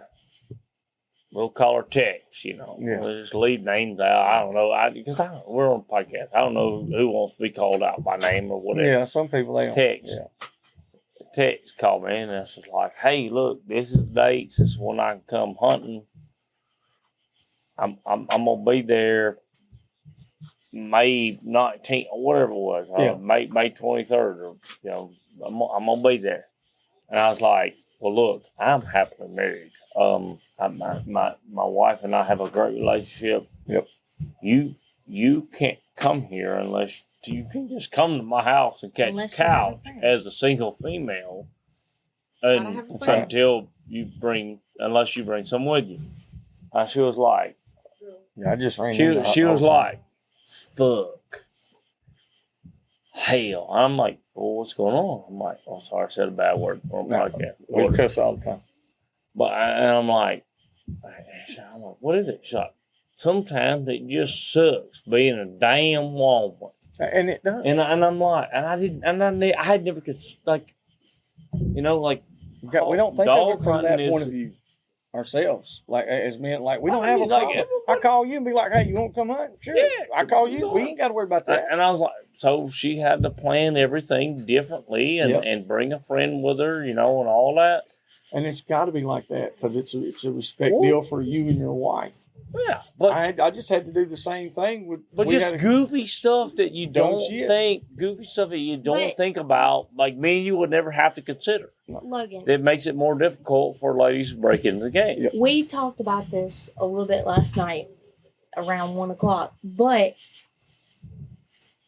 We'll call her Tex, We'll just leave names out. I don't know. Because we're on a podcast. I don't know who wants to be called out by name or whatever. Yeah, some people, they don't. Tex. Yeah. Tex called me and it's like, hey, look, this is the dates. This is when I can come hunting. I'm going to be there May 19th, or whatever it was. May 23rd. Or, I'm going to be there. And I was like, well, look, I'm happily married. My wife and I have a great relationship. Yep. You can't come here unless you can just come to my house and catch Unless couch you have a friend. as a single female, Gotta have a friend. unless you bring some with you. And she was like, Yeah, I just ran. she was like, fuck, hell. I'm like, well, what's going on? I'm like, oh, sorry, I said a bad word on the podcast. We cuss all the time. But I'm like, what is it? She's like, sometimes it just sucks being a damn woman. And it does. And I'm like, I had never could like, we don't think of it from that point of view ourselves. Like as men, like we don't have a problem. I call you and be like, hey, you want to come hunt? Sure. Yeah, I call you. We ain't got to worry about that. And I was like, so she had to plan everything differently and bring a friend with her, and all that. And it's got to be like that because it's a respect deal for you and your wife. Yeah, but I just had to do the same thing with. Goofy stuff that you don't think about, like me and you would never have to consider. Logan, It makes it more difficult for ladies to break into the game. Yep. we talked about this a little bit last night around 1:00, but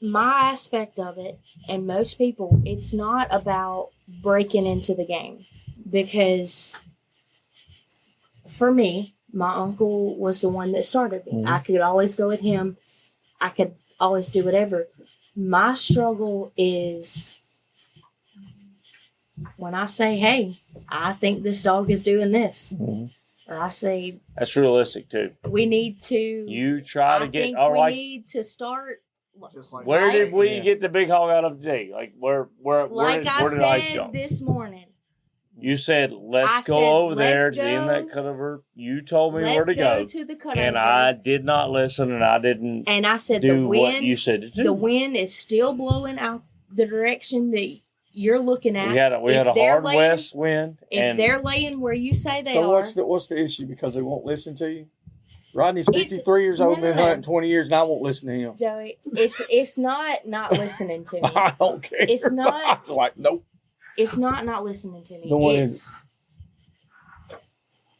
my aspect of it, and most people, it's not about breaking into the game, because for me, my uncle was the one that started me. I could always go with him. I could always do whatever. My struggle is when I say, hey, I think this dog is doing this. Or I say, That's realistic too. we need to. You try to get think all we right. need to start. Just like Where Right? did we get the big hog out of today? Like where Like did I I said jump? this morning, You said let's I go said, over there let's to the end of go. that cutover. You told me where let's to go go, to the cutover. and I did not listen, and I didn't And I said do the what you wind, said to do. the wind is still blowing out the direction that you're looking at. we had a If they're hard laying- west wind, If and they're laying where you say they So are, what's the issue? Because they won't listen to you. Rodney's It's- 53 years old, no, been no, no. hunting 20 years, and I won't listen to him. Joey, it's not listening to me. I don't care. It's not- I'm like, nope. It's not listening to me. No, it It's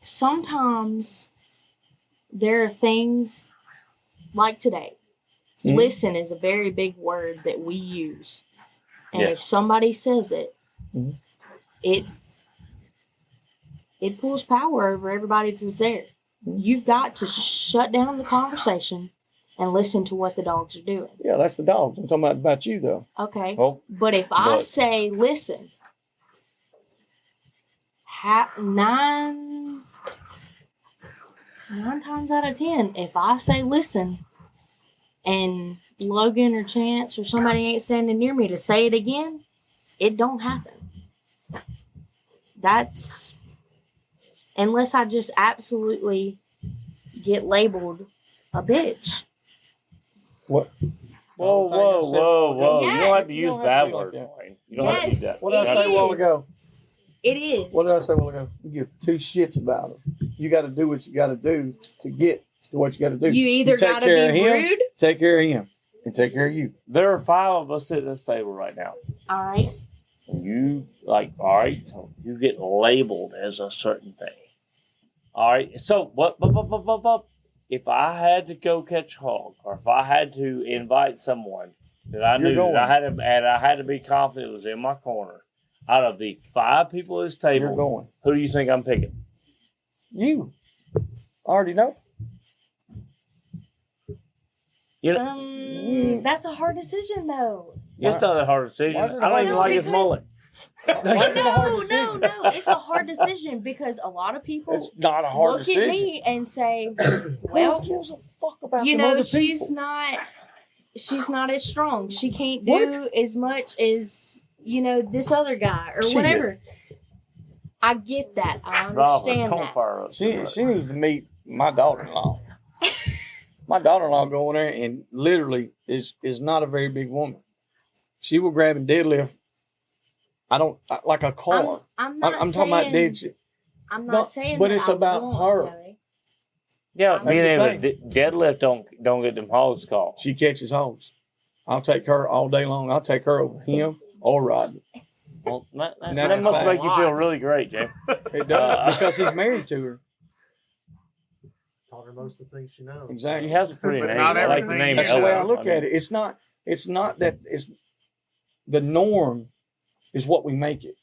sometimes there are things like today. Mhm. Listen is a very big word that we use, and Yes. if somebody says it, Mhm. it pulls power over everybody that's there. You've got to shut down the conversation and listen to what the dogs are doing. Yeah, that's the dogs. I'm talking about you, though. Okay. well, But if I But- say, listen, nine times out of 10, if I say listen and Logan or Chance or somebody ain't standing near me to say it again, it don't happen. That's unless I just absolutely get labeled a bitch. What? whoa! Yeah. You don't have to You use don't have bad to be like words. that. Wayne. You don't have to use Yes. that. What did I It say a while is. ago? It is. What did I say a while ago? You give two shits about them. You got to do what you got to do to get to what you got to do. You either take got to care of be him, rude. take care of him, and take care of you. There are 5 of us sitting at this table right now. All right. And you all right, so you get labeled as a certain thing. All right, so what? If I had to go catch hogs, or if I had to invite someone that I You're knew going. that I had to be confident was in my corner, out of the 5 people at this You're table, going. who do you think I'm picking? You. I already know. You know, That's a hard decision, though. it's not a hard decision. Why is it I don't hard? even No, like his because- mullet. No. It's a hard decision because a lot of people It's not a hard look decision. at me and say, Who "Well, gives a fuck about you them know, other she's people? not as strong. She can't do What? as much as this other guy or She whatever." I get that. I Robert, understand don't that. fire up. She needs to meet my daughter-in-law. My daughter-in-law go in there and literally is not a very big woman. She will grab and deadlift. Like a car. I'm not I'm saying, talking about dead shit. I'm No, not saying but that it's I about won't, her. Joey. Yeah, That's being the able to deadlift don't get them hogs called. She catches hoes. I'll take her all day long. I'll take her over him or Rodney. Well, that And that's a must fact. make you feel really great, Jay. It does because he's married to her. Taught her most of the things she knows. Exactly. She has a pretty But name. not I like the everything name. That's the way I Ella. look mean, at it. It's not that it's the norm is what we make it.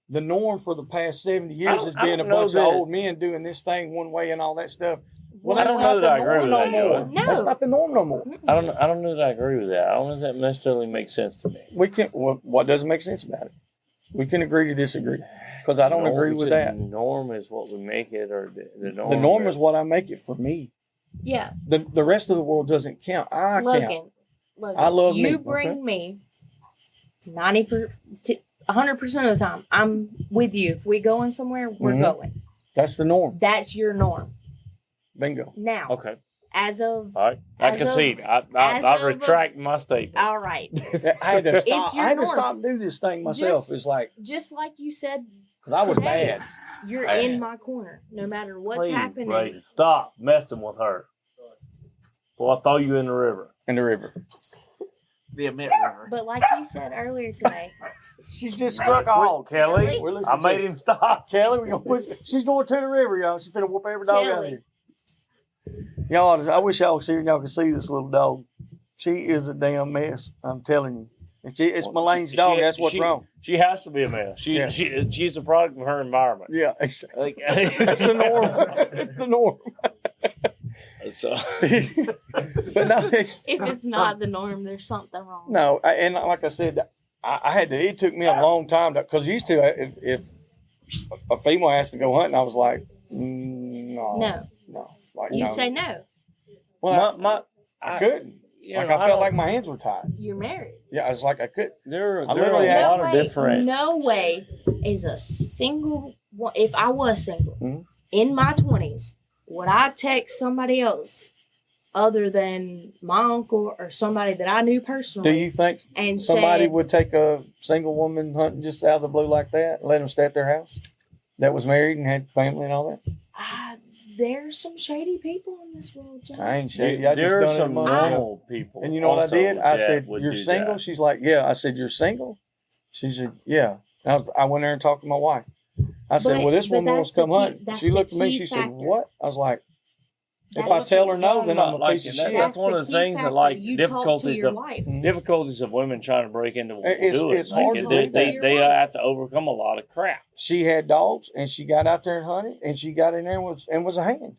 The norm for the past 70 years has I been a don't know bunch of that- old men doing this thing one way and all that stuff. Well, I that's don't not know the that I agree norm with no that, more. Joey. No. That's not the norm no more. I don't know that I agree with that. I don't know if that necessarily makes sense to me. We can. What doesn't make sense about it? We can agree to disagree because I don't agree with that. The norm is what we make it, or the norm. The norm is what I make it for me. Yeah, The rest of the world doesn't count. I count. Logan. I love you me. bring me 100% of the time. I'm with you. If we going somewhere, we're Mhm. going. That's the norm. That's your norm. Bingo. Now, Okay, as of all right. I As of- concede. as I of- retract my statement. all right, I had to stop. your I had to norm. stop and do this thing myself. Just- it's like just like you said, because I was today, bad. you're Bad. in my corner, no matter what's Please, happening. Brady, stop messing with her. Well, I'll throw you in the river. In the river. The admit river. But like you said earlier today, She just struck a hog. Kelly. We're I listening to made him stop. Kelly, we're gonna put. She's going to the river, y'all. She's gonna whoop every dog out Kelly. here. Y'all, I wish y'all could see her. Y'all could see this little dog. She is a damn mess. I'm telling you. And it's Well, Malaine's she- dog. she- That's what's she- wrong. She has to be a mess. Yeah. She's a product of her environment. Yeah, Like, that's the norm. It's the norm. So, But no, it's if it's not the norm, there's something wrong. no. And like I said, I had to. It took me a long time because used to if a female asked to go hunting, I was like, no, No. like You no. say no. Well, my, I couldn't. you Like know, I felt don't- like my hands were tied. You're married. Yeah, I was like I couldn't. there I there are literally a had- lot no of way, different. No way is a single one. If I was single Mhm. in my 20s, would I text somebody else other than my uncle or somebody that I knew Do personally you think and somebody said, would take a single woman hunting just out of the blue like that and let them stay at their house that was married and had family and all that? there's some shady people in this world, John. I ain't shady. I just There are done it a some month ago. normal people. And you know what I also did? I that said, would "You're do single?" that. She's like, "Yeah." I said, "You're single?" She said, "Yeah." I went there and talked to my wife. I said, But- "Well, this but woman wants that's to come the key- hunting." that's She the looked at me. key She said, factor. "What?" I was like, "If I That's tell what her no, talking then I'm a about, piece of like, shit." That's one of the key things that, factor. like, You talk to difficulties your of wife. difficulties of women trying to break into what It's- do it. it's Like, hard to do they that. have to overcome a lot of crap. She had dogs, and she got out there and hunted, and she got in there and was a hand.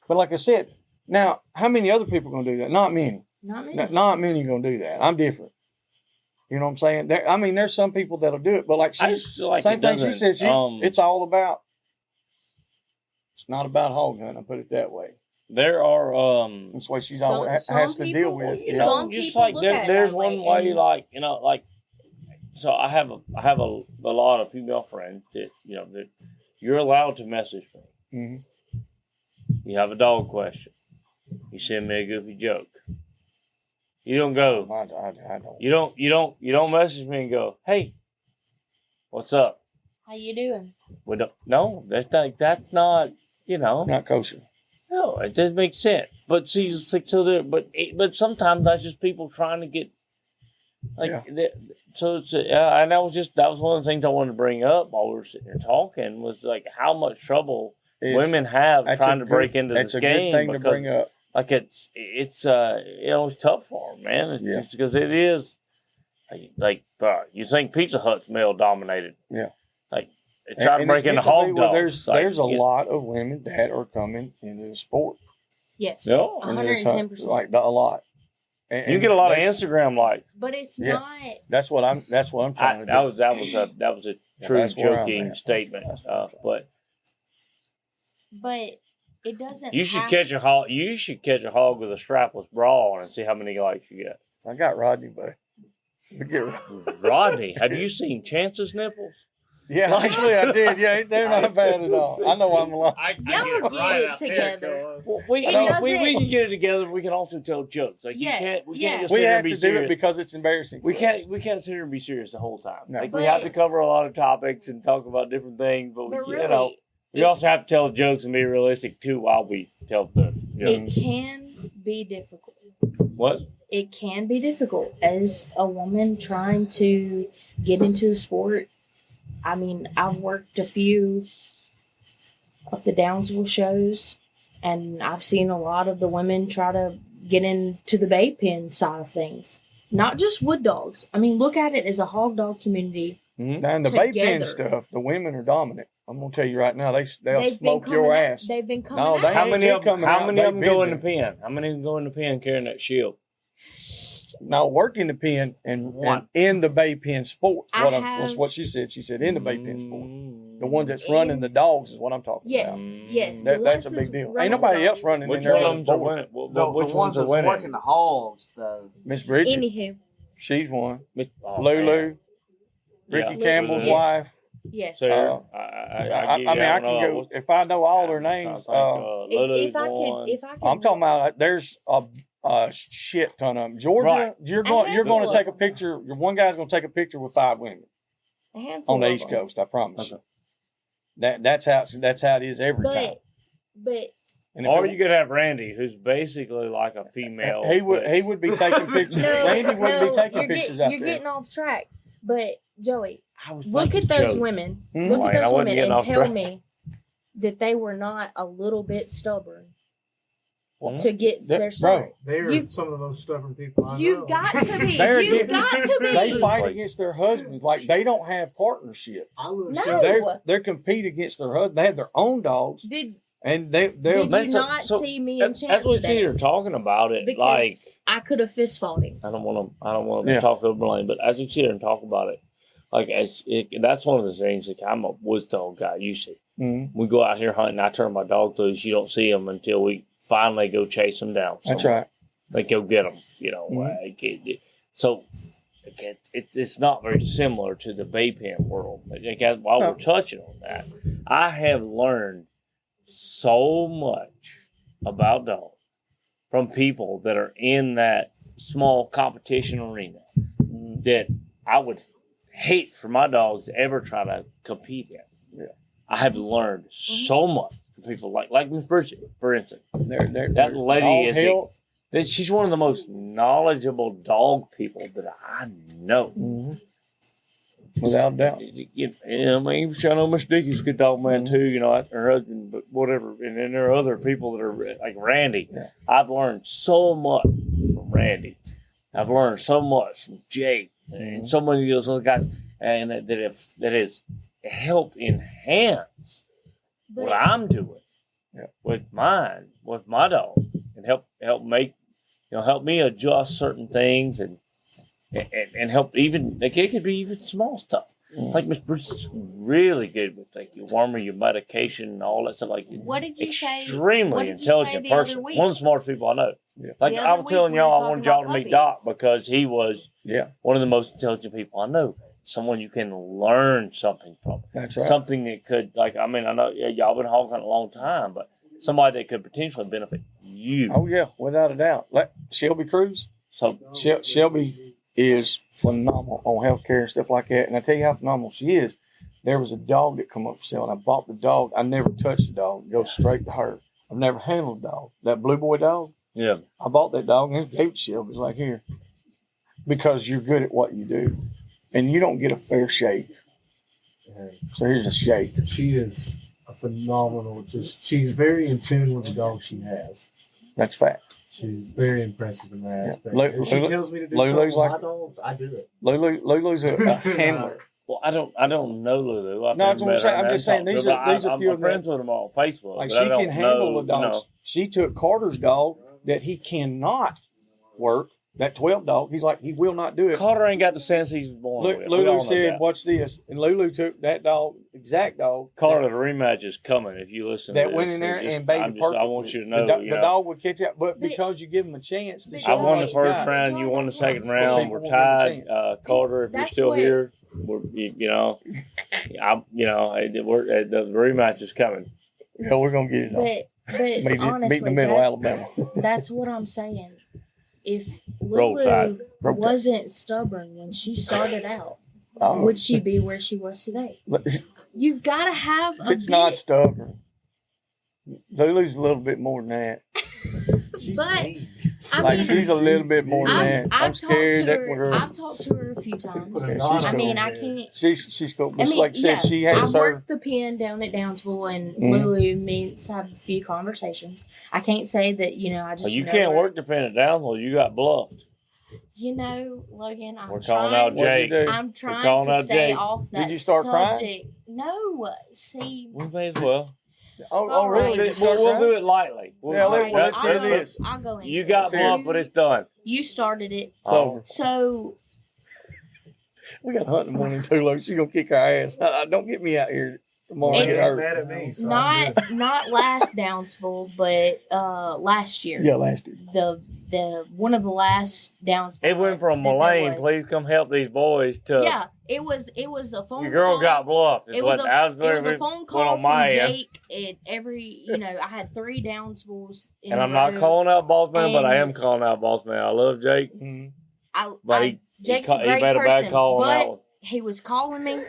But like I said, now how many other people are gonna do that? Not many. Not me. Not many gonna do that. I'm different. You know what I'm saying? There's some people that'll do it, but like I she, just feel like same it thing she doesn't, said. It's all about. It's not about hog hunting. I put it that way. there are That's why she's Some- always some has to deal people- with. you Some know, just people like look at it there's that one way, way, and- like, you know, like, so I have a lot of female friends that, you know, that you're allowed to message me. hmm You have a dog question. You send me a goofy joke. You don't go. I don't. You don't message me and go, "Hey, what's up?" How you doing? We don't. No, that's not. You know, It's not kosher. no, it doesn't make sense. But see, it's like, so there. But sometimes that's just people trying to get like. Yeah. So it's and that was one of the things I wanted to bring up while we were sitting here talking was like how much trouble It's- women have that's trying a to break good- into That's this a game good thing to because bring up. like it's you know, it's tough for them, man. It's Yeah. just because it is. You think Pizza Hut's male dominated? Yeah. Like they try to break into it's getting to be hog where dogs. There's a lot of women that are coming into the sport. Yes. Yeah. 110%. Like a lot. You get a lot of Instagram likes. But it's Yeah. not. That's what I'm trying to do. That was a true that's where I'm joking at. statement. But it doesn't. You should have- catch a hog. You should catch a hog with a strapless bra on and see how many likes you get. I got Rodney, but we get Rodney, have you seen Chance's nipples? Yeah, actually I did. Yeah, they're not bad at all. I know I'm lying. Y'all get it together. We It can get it together. We can also tell jokes. Like Yeah, we can't just We sit here have and be to do serious. it because it's embarrassing. We for us. can't sit here and be serious the whole time. No. Like we But- have to cover a lot of topics and talk about different things, but But we, really, we also have to tell jokes and be realistic too while we tell the it jokes. can be difficult. What? It can be difficult as a woman trying to get into the sport. I mean, I've worked a few of the Downsville shows, and I've seen a lot of the women try to get into the bay pen side of things. Not just wood dogs. I mean, look at it as a hog dog community. Now in the bay pen Together. stuff, the women are dominant. I'm gonna tell you right now, they'll They've smoke been your coming out- ass. They've been coming No, out. they How ain't many been of them? coming How out. many of They've them been go in the there. pen? How many of them go in the pen carrying that shield? Now work in the pen and One. in the bay pen sport. I What have- was what she said. She said in the bay pen sport. The ones that's In- running the dogs is what I'm talking Yes, about. yes. That's a Lewis's big deal. running Ain't nobody the else dogs. running in Which there. ones but are the board. winning? The Which ones ones are that's winning? working the hogs, though. Miss Bridget, Anywho, she's one. Oh, Lulu, man. Ricky Yeah. Campbell's Yes. wife. yes. Sarah, I mean, I can go if I know all their names. If I could, I'm talking about there's a shit ton of them. Georgia, Right. you're A going handful to of take a them. picture. One guy's going to take a picture with 5 women a handful on the of East them. Coast. I promise Okay. you. That's how it is every time. But And if Or it- you could have Randy, who's basically like a female. he would but- he would be taking pictures. no, Randy wouldn't no, be taking you're pictures get- out You're there. getting off track. But Joey, I was look at thinking those joke. women. Hmm? Look Like, at I those wasn't women getting and off tell track. me that they were not a little bit stubborn Hmm? to get That- their start. They're You've- some of the most stubborn people I know. You've got to be. They're You've getting- got to be. They fight against their husbands like they don't have partnerships. I live No. They're compete against their husband. They have their own dogs, Did and they're Did Man, you so- not so see me and That's Chance what today? you're talking about it. Because Like I could have fist fought him. I don't want to Yeah. talk over Malaine, but as we sit here and talk about it, like that's one of the things. Like I'm a woods dog guy. You see, Mhm. we go out here hunting. I turn my dog loose. You don't see them until we finally go chase them down. That's somewhere. right. Like go get them. You know, Mhm. like, so it's not very similar to the bay pen world. Like, while No. we're touching on that, I have learned so much about dogs from people that are in that small competition arena that I would hate for my dogs to ever try to compete in. Yeah. I have learned so much from people like Miss Bridget, for instance. They're lady all is hell. She's one of the most knowledgeable dog people that I know. Mhm. Without a doubt. I mean, I know Miss Dickey's a good dog man too. You know, her husband, but whatever. And then there are other people that are like Randy. Yeah. I've learned so much from Randy. I've learned so much from Jake and so many of those other guys, and that has helped enhance But what I'm doing with my dog, and help make help me adjust certain things and help even like it could be even small stuff. Like Miss Bridget's really good with like your warmer, your medication, and all that stuff. Like what did you say? extremely What did you say intelligent the other person. week? One of the smartest people I know. Yeah. Like The I other was week telling we were y'all, I talking wanted y'all to about meet Doc puppies. because he was Yeah, one of the most intelligent people I know. Someone you can learn something from. that's right. Something that could, like, I mean, I know y'all been hog hunting a long time, but somebody that could potentially benefit you. Oh yeah, without a doubt. Like Shelby Cruz. So, Shelby is phenomenal on healthcare and stuff like that. And I tell you how phenomenal she is. There was a dog that come up for sale, and I bought the dog. I never touched the dog. It goes straight to her. I've never handled a dog. That blue boy dog, yeah. I bought that dog and gave it to Shelby. It's like, here, because you're good at what you do, and you don't get a fair shake. So here's a shake. She is a phenomenal. She's very in tune with the dog she has. That's fact. She's very impressive in that aspect. Lu- If she Lulu- tells me to do Lulu's something with like- my dogs, I do it. Lulu's a handler. Well, I don't know Lulu. I've No, that's never what I'm met saying. her. I'm just saying these are I'm few of them. friends with them on Facebook. Like but she I don't can handle know, the dogs. You know. She took Carter's dog that he cannot work. That 12 dog. He's like he will not do it. Carter ain't got the sense he's born with. We all Lulu know said, that. "Watch this," and Lulu took that dog, exact dog. Carter, the rematch is coming. If you listen, That to went this. in there It's just- and baby I'm just- perfect. I want you to know. the you know, dog would catch out, but because you give him a chance to But I show won the what you first got. round. You won the That's what I'm second saying. round. We're People give him a tied. chance. Carter, if you're That's still what- here, you know, the rematch is coming. Yeah, we're gonna get it. But Meet honestly, in the middle, that- Alabama. that's what I'm saying. If Roll Lulu Tide. Roll Tide. wasn't stubborn when she started out, Oh. would she be where she was today? You've got to have a It's not bit- stubborn. Lulu's a little bit more than that. But I Like mean, she's a little bit more than that. I'm I've scared that talked with to her. her. I've talked to her a few times. Yeah, she's I cool. mean, I can't. She's cool. I Just mean, like I said, yeah, she had I to serve. worked the pen down at Downsville, and Mhm. Lulu means have a few conversations. I can't say that I just. Well, you know can't her. work dependent down. Well, you got bluffed. Logan, I'm We're calling out trying. Jake. What'd you do? I'm trying calling to out stay Jake. off that Did you start crying? subject. No, see. We may as well. Oh, All really? right. Did you start We'll crying? do it lightly. We'll Yeah, do let's- it. let's I'll hear go, this. I'll go into You got it. bluffed, but it's done. You started it. Oh, So We got hunting morning too, Luke. She's gonna kick our ass. Don't get me out here tomorrow. And- and get Get hurt. mad at me. So I'm good. not last Downsville, but last year. Yeah, last year. The one of the last Downsville. it went from months that there Malaine, was. please come help these boys, to Yeah, it was a phone your girl call. got bluffed. is It was what- a I was it was very- a phone went call on from my end. Jake at every I had 3 Downsvilles in And a I'm not row. calling out Boss Man, but I And- am calling out Boss Man. I love Jake, Mm-hmm. but Jake's he a great made a bad person, call on but that one. he was calling me.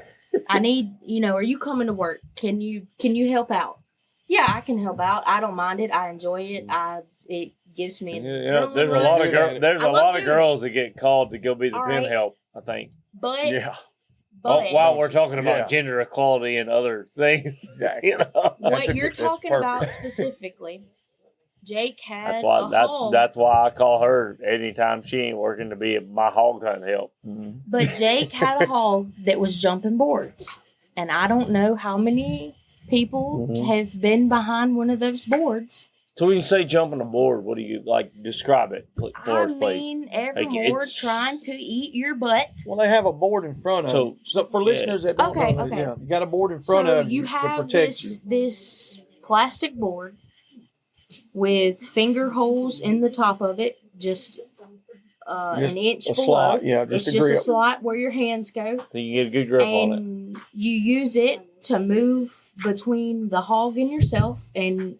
I need, are you coming to work? Can you help out? Yeah, I can help out. I don't mind it. I enjoy it. It gives me an Yeah, adrenaline there's a rush. lot of Good. there's I a love lot of doing girls that get called to go be the All pen right. help. I think. But Yeah, While we're talking about Yeah. gender equality and other things, exactly. you know. That's what you're that's talking perfect. about specifically, Jake had That's why a hog, that's why I call her anytime she ain't working to be my hog hunting help. Mhm. but Jake had a hog that was jumping boards, and I don't know how many people Mhm. have been behind one of those boards. So when you say jumping a board, what do you like? Describe it for I us, please. mean, every Like, board it's- trying to eat your butt. Well, they have a board in front of So- them. So for listeners that don't Okay, know, okay. yeah, you got a board in front So of you to have protect this plastic board with finger holes in the top of it, just, Just an inch a below. slot, yeah, just it's a just grip. a slot where your hands go, So you get a good grip on it. and you use it to move between the hog and yourself. And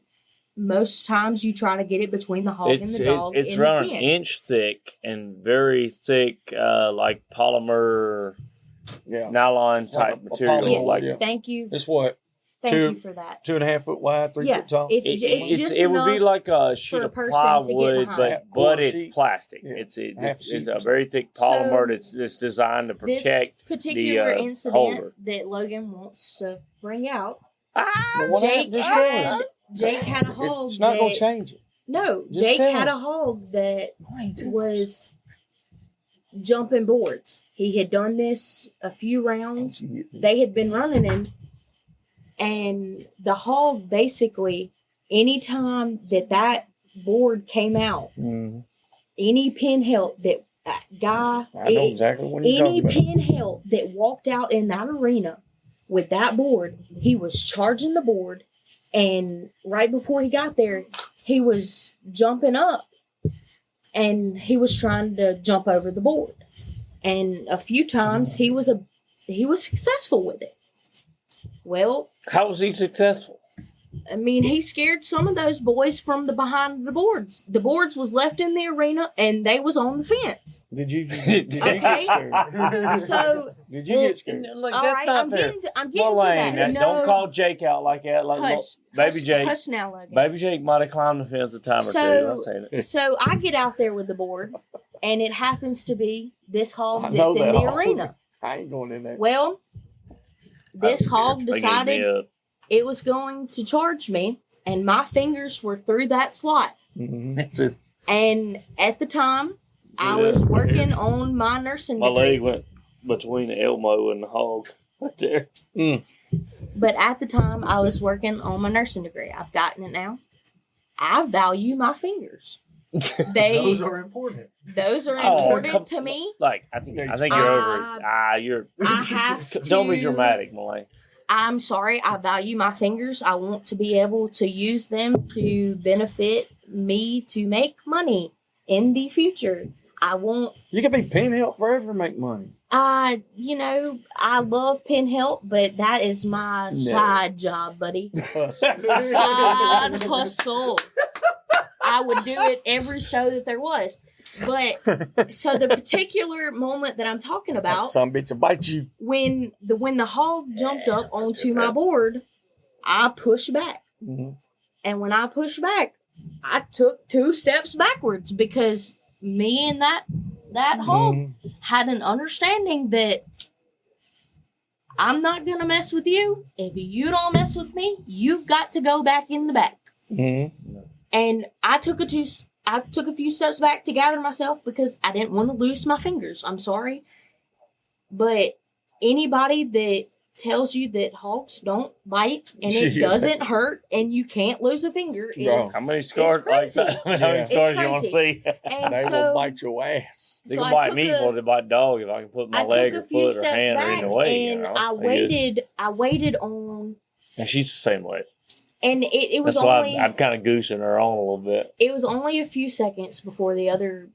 most times you try to get it between the hog and the dog. It's in around the an pen. inch thick and very thick, like polymer Yeah, nylon type a material. polymer, Yes, Like yeah. thank you, it's what thank two- you for that. 2.5 foot wide, 3 Yeah, foot tall. it's just it would be enough like a sheet for a of person to get plywood, behind. but Quarter it's sheet. plastic. Yeah, It's half it's sheet. a very thick polymer So, that's designed to This protect. particular the, incident holder. that Logan wants to bring out, Well, what Jake happened? Just tell us. had a hog It's not going to that change it. no, Just Jake tell had a us. hog that was jumping boards. He had done this a few rounds. They had been running him, and the hog basically, anytime that board came out, Mhm. any pin help that guy, I know exactly what you're any talking about. pin help that walked out in that arena with that board, he was charging the board, and right before he got there, he was jumping up, and he was trying to jump over the board, and a few times he was successful with it. Well, How was he successful? I mean, he scared some of those boys from the behind the boards. The boards was left in the arena, and they was on the fence. Did you Okay. get scared? So, Did you get scared? Look, all that's right, not I'm fair. getting to Malaine, that. No, don't call Jake out like that. Like, hush, baby hush, Jake. hush now, Logan. Baby Jake might have climbed the fence a time or two. So- I'm saying it. So I get out there with the board, and it happens to be this I hog know that's in that the hog. arena. I ain't going in there. Well, this hog They gave me decided a- it was going to charge me, and my fingers were through that slot. Mhm. It's just- And at the time, I was working on my nursing My degree. leg went between the Elmo and the hog right there. But at the time, I was working on my nursing degree. I've gotten it now. I value my fingers. Those are important. Those are Oh, important to me. Like I think you're over it. You're. I have to. Don't be dramatic, Malaine. I'm sorry. I value my fingers. I want to be able to use them to benefit me to make money in the future. I want. You can be pen help forever and make money. I love pen help, but that is my side job, buddy. Side hustle. I would do it every show that there was. But so the particular moment that I'm talking about, Some bitch will bite you. when the hog jumped up onto my board, I pushed back. Mm-hmm. And when I pushed back, I took 2 steps backwards because me and that hog had an understanding that I'm not going to mess with you. If you don't mess with me, you've got to go back in the back. Mm-hmm. And I took a few steps back to gather myself because I didn't want to lose my fingers. I'm sorry. But anybody that tells you that hogs don't bite and it doesn't hurt and you can't lose a finger is How many scars like that? How many scars you want to see? And They so, will bite your ass. They so can I bite took me a- before they bite dog. If I can put my I leg took or a few foot or steps hand or back either way, and you know, I waited on, And she's the same way. and it was That's why only I'm kind of goosing her on a little bit. it was only a few seconds before the other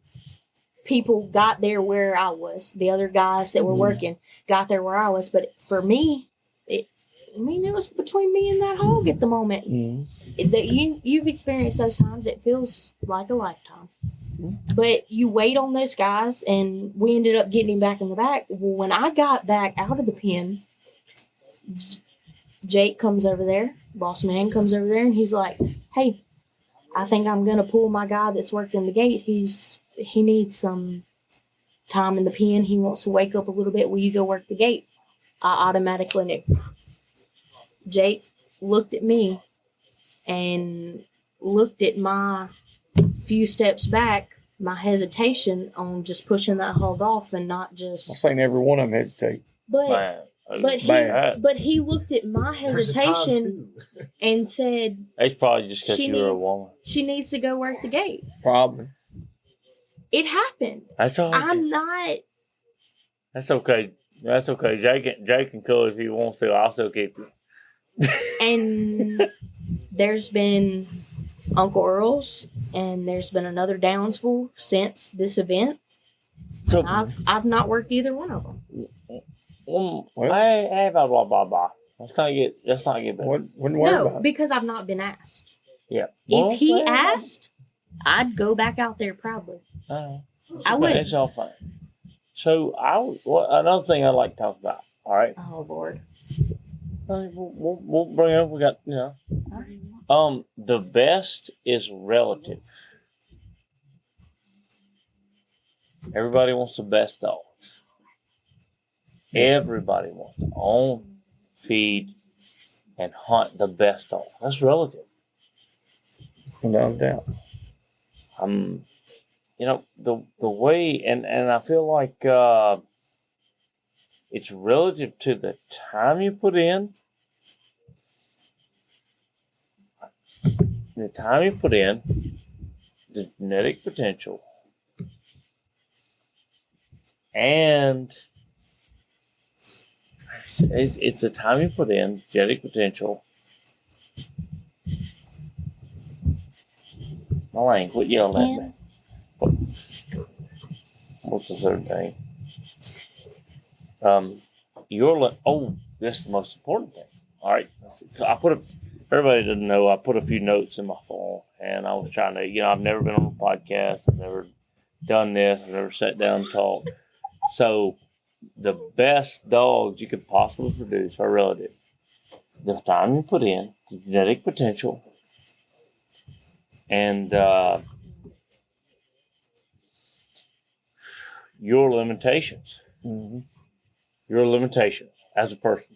people got there where I was. The other guys that were working got there where I was. But for me, it was between me and that hog at the moment. That you've experienced those times. It feels like a lifetime. But you wait on those guys, and we ended up getting him back in the back. Well, when I got back out of the pen, Jake comes over there, boss man comes over there, and he's like, "Hey, I think I'm gonna pull my guy that's working the gate. He needs some time in the pen. He wants to wake up a little bit. Will you go work the gate?" I automatically knew. Jake looked at me and looked at my few steps back, my hesitation on just pushing that hog off and not I've just. seen every one of them hesitate. But Man, but he looked at my There's a time, hesitation too. and said It's probably just because She you were a needs- woman. she needs to go work the gate. Probably. It happened. That's all. I'm not. That's okay. That's okay. Jake can kill if he wants to. I'll still keep you. And there's been Uncle Earl's, and there's been another Downsville since this event. So I've not worked either one of them. hey, blah blah blah blah. Let's not get better. Wouldn't worry No, about it. because I've not been asked. Yeah. Well, If he well, asked, I'd go back out there proudly. I would. It's all fine. So another thing I'd like to talk about. All right. Oh Lord. We'll bring it up. We got the best is relative. Everybody wants the best dogs. Everybody wants to own, feed, and hunt the best dog. That's relative. No doubt. The way and I feel like it's relative to the time you put in, the genetic potential, and it's the time you put in, genetic potential. Malaine, quit yelling at me. What's the third thing? This is the most important thing. All right. Everybody doesn't know, I put a few notes in my phone, and I was trying to, I've never been on a podcast. I've never done this. I've never sat down and talked. So the best dogs you could possibly produce are relative. The time you put in, the genetic potential, and your limitations. Mm-hmm. Your limitations as a person.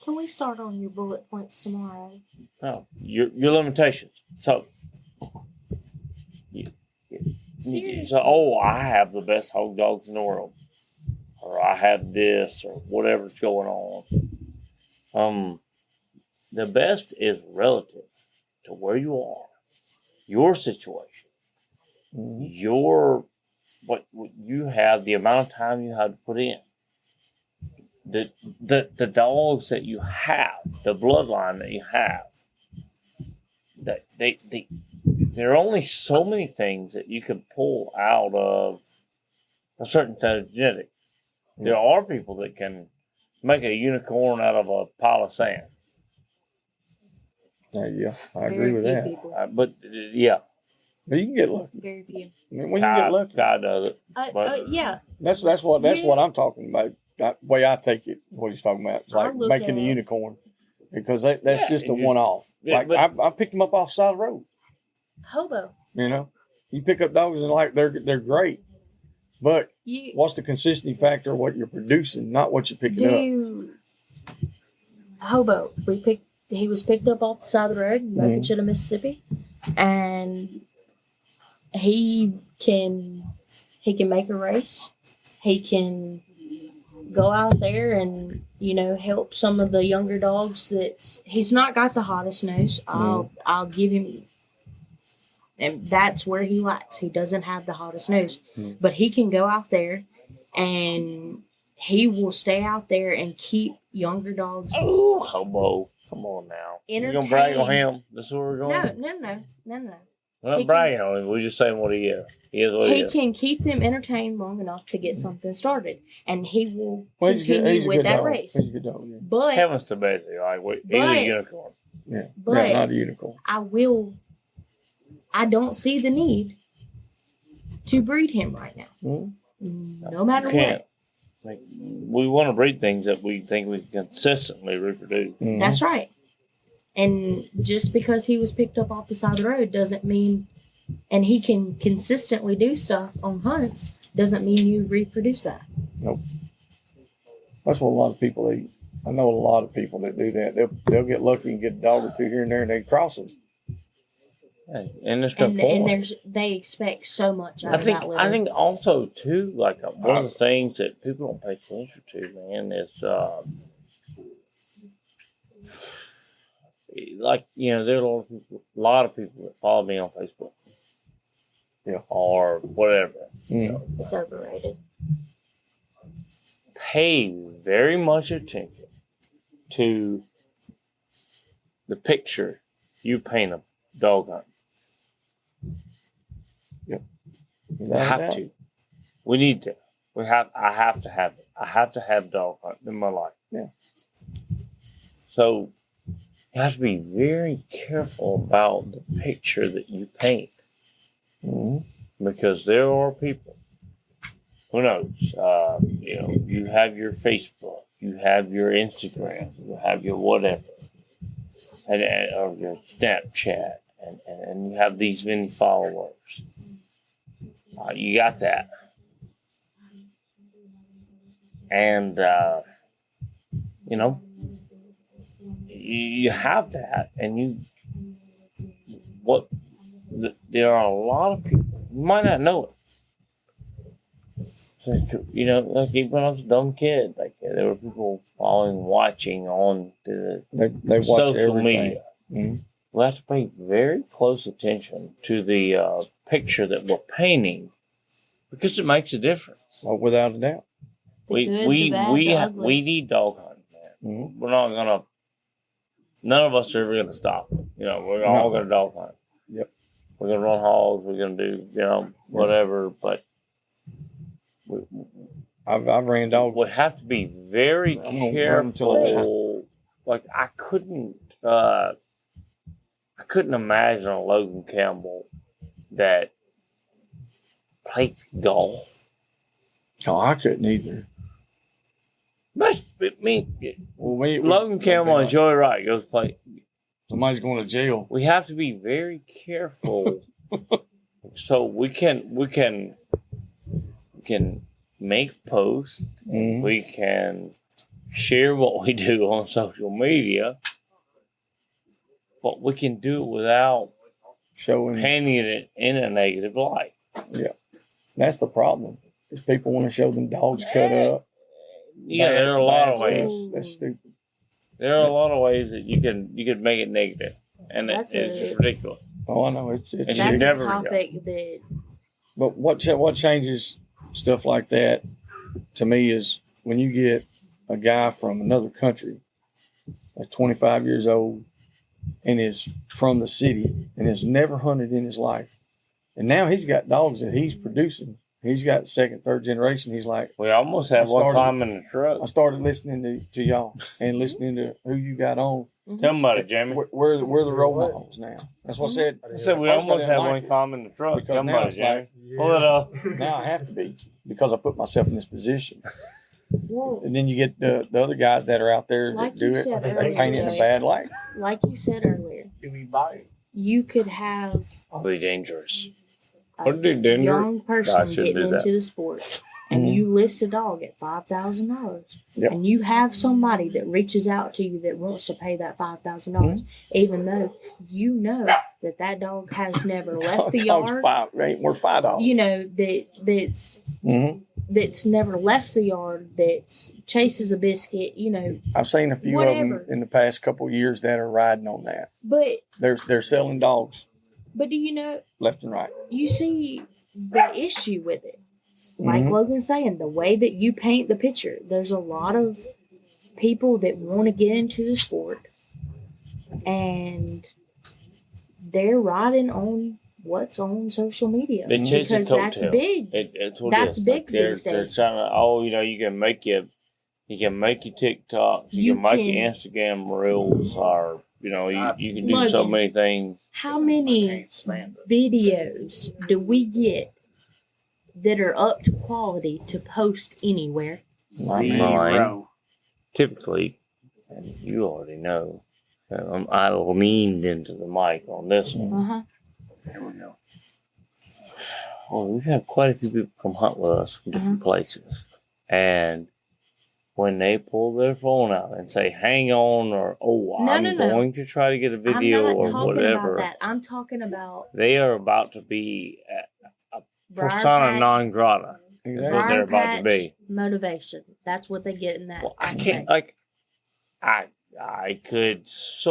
Can we start on your bullet points tomorrow? No, your limitations. So, Seriously. So, oh, I have the best hog dogs in the world, or I have this, or whatever's going on. The best is relative to where you are, your situation, your what you have, the amount of time you have to put in. The dogs that you have, the bloodline that you have, that there are only so many things that you can pull out of a certain set of genetics. There are people that can make a unicorn out of a pile of sand. Yeah, I agree Very with few that. people. But yeah, But you can get lucky. Very few. I mean, when you get lucky, God does it. But Yeah. that's what I'm talking about. The way I take it, what he's talking about, it's I like look making a at- unicorn, because that's Yeah, just a you- one-off. yeah, Like but- I picked them up off the side of the road. Hobo. You know, you pick up dogs and like they're great, but You what's the consistency factor of what you're producing, not what you're picking do up? you Hobo. He was picked up off the side of the road in Moak, Mississippi, and he can make a race. He can go out there and help some of the younger dogs. He's not got the hottest nose. I'll give him, and that's where he lacks. He doesn't have the hottest nose, but he can go out there and he will stay out there and keep younger dogs. Oh, hobo! Come on now. You gonna brag on him? This is where we're going. No. We're not bragging on him. We're just saying what he is. He is what he He is. can keep them entertained long enough to get something started, and he will Well, continue he's a with good that dog. race. He's a good dog. Yeah. But Heavens to Betsy, like he's a unicorn. Yeah, But- not a unicorn. I don't see the need to breed him right now. No matter Can't. what. Like, we want to breed things that we think we can consistently reproduce. That's right. And just because he was picked up off the side of the road doesn't mean, and he can consistently do stuff on hunts, doesn't mean you reproduce that. Nope. That's what a lot of people eat. I know a lot of people that do that. They'll get lucky and get a dog or two here and there, and they cross them. And there's no And point. they expect so much out I of think that litter. I think also too, like one of the things that people don't pay attention to, man, is like there are a lot of people that follow me on Facebook, or whatever. It's overrated. Pay very much attention to the picture you paint of dog hunting. You have to. We need to. I have to have it. I have to have dog hunting in my life. Yeah. So you have to be very careful about the picture that you paint. Because there are people, who knows, you have your Facebook, you have your Instagram, you have your whatever, or your Snapchat, and you have these many followers. You got that. And, you have that, and there are a lot of people, you might not know it. So, like even when I was a dumb kid, like there were people watching on the They watch social everything. media. We have to pay very close attention to the picture that we're painting, because it makes a difference. Oh, without a doubt. The good, the bad, the ugly. We need dog hunting, man. We're not gonna. None of us are ever gonna stop. We're all gonna dog hunt. Yep. We're gonna run hogs. We're gonna do whatever. But I've ran dogs. we have to be very I'm gonna run until I die. careful. Like I couldn't imagine a Logan Campbell that plays golf. Oh, I couldn't either. But Logan Campbell and Joey Wright goes play. Somebody's going to jail. We have to be very careful, so we can make posts. We can share what we do on social media, but we can do it without showing painting it in a negative light. That's the problem. Is people want to show them dogs cut up. Yeah, there are a lot of ways. That's stupid. There are a lot of ways that you can make it negative, and it's just ridiculous. Oh, I know. It's That's a topic that. But what changes stuff like that to me is when you get a guy from another country, like 25 years old, and is from the city and has never hunted in his life, and now he's got dogs that he's producing. He's got second, third generation. He's like, we almost had one time in the truck. I started listening to y'all and listening to who you got on. Tell me about it, Jamie. We're the role models now. That's what I said. I said we almost had one comment in the truck. Because Tell me now about it, it's Jamie. like, Pull it up. now I have to be because I put myself in this position. Well, And then you get the other guys that are out there Like that do you it. said They earlier, paint it in a Jay. bad light. like you said earlier, Do we buy it? you could have Probably dangerous. a What did Denver? young person I shouldn't getting do that. into the sport, and Mhm. you list a dog at $5,000, Yep. and you have somebody that reaches out to you that wants to pay that $5,000, even though you know that dog has never left the Dog's yard. ain't worth $5. You know that's never left the yard, that chases a biscuit. You know, I've seen a few of Whatever. them in the past couple of years that are riding on that. but They're selling dogs do you know? left and right. You see the issue with it. Like Mhm. Logan's saying, the way that you paint the picture, there's a lot of people that want to get into the sport and they're riding on what's on social media They chase the because that's coattail. big. It's what That's it is. big they're, these they're days. trying to, you can make your TikToks, you can make your Instagram reels, or you can do so Logan, many things. How many videos do we get that are up to quality to post anywhere? Malaine, typically, and you already know, I leaned into the mic on this one. Uh-huh. There we go. Well, we've had quite a few people come hunt with us from different places, and when they pull their phone out and say, "Hang on," or I'm going to try to get a video I'm not or talking whatever, about that. I'm talking about they are about to be a Briar persona Patch- non grata. Is Exactly. what they're Briar about to Patch be. motivation. That's what they get in that Well, I aspect. can't I could That's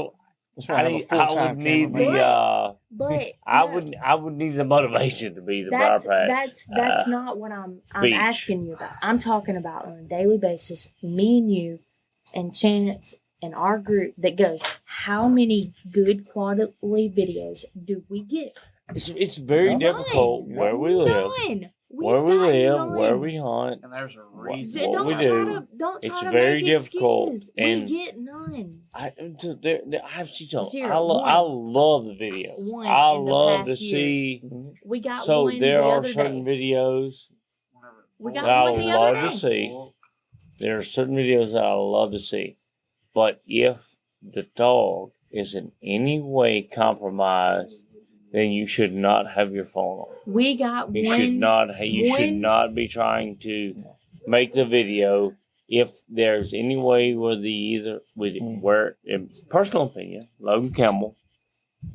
why I have a I would full-time need cameraman. the But I would need the motivation to be the Briar that's Patch. that's not what I'm Beach. asking you about. I'm talking about on a daily basis, me and you and Chance and our group that goes, how many good quality videos do we get? It's very None. difficult where we live, None. where we We've got live, none. where we hunt. And there's a What reason. Don't we try do, to don't try it's to very make difficult, excuses. and we get none. I have Zero. I love the videos. One I in the love to past year. see. We got So one there the are other certain day. videos We that got I one the other love to day. see. There are certain videos that I love to see, but if the dog is in any way compromised, then you should not have your phone on. We got You one. should not. You should one- not be trying to make the video if there's any way where where, in personal opinion, Logan Campbell,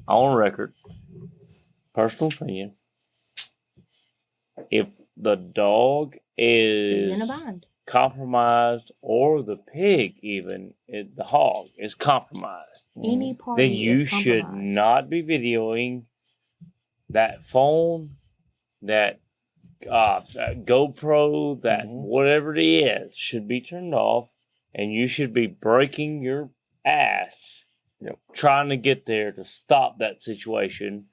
on record, personal opinion, if the dog is is in a bind. compromised, or the pig, even the hog is compromised, Any party then you is should compromised. not be videoing that phone, that GoPro, that whatever it is, should be turned off, and you should be breaking your ass trying to get there to stop that situation.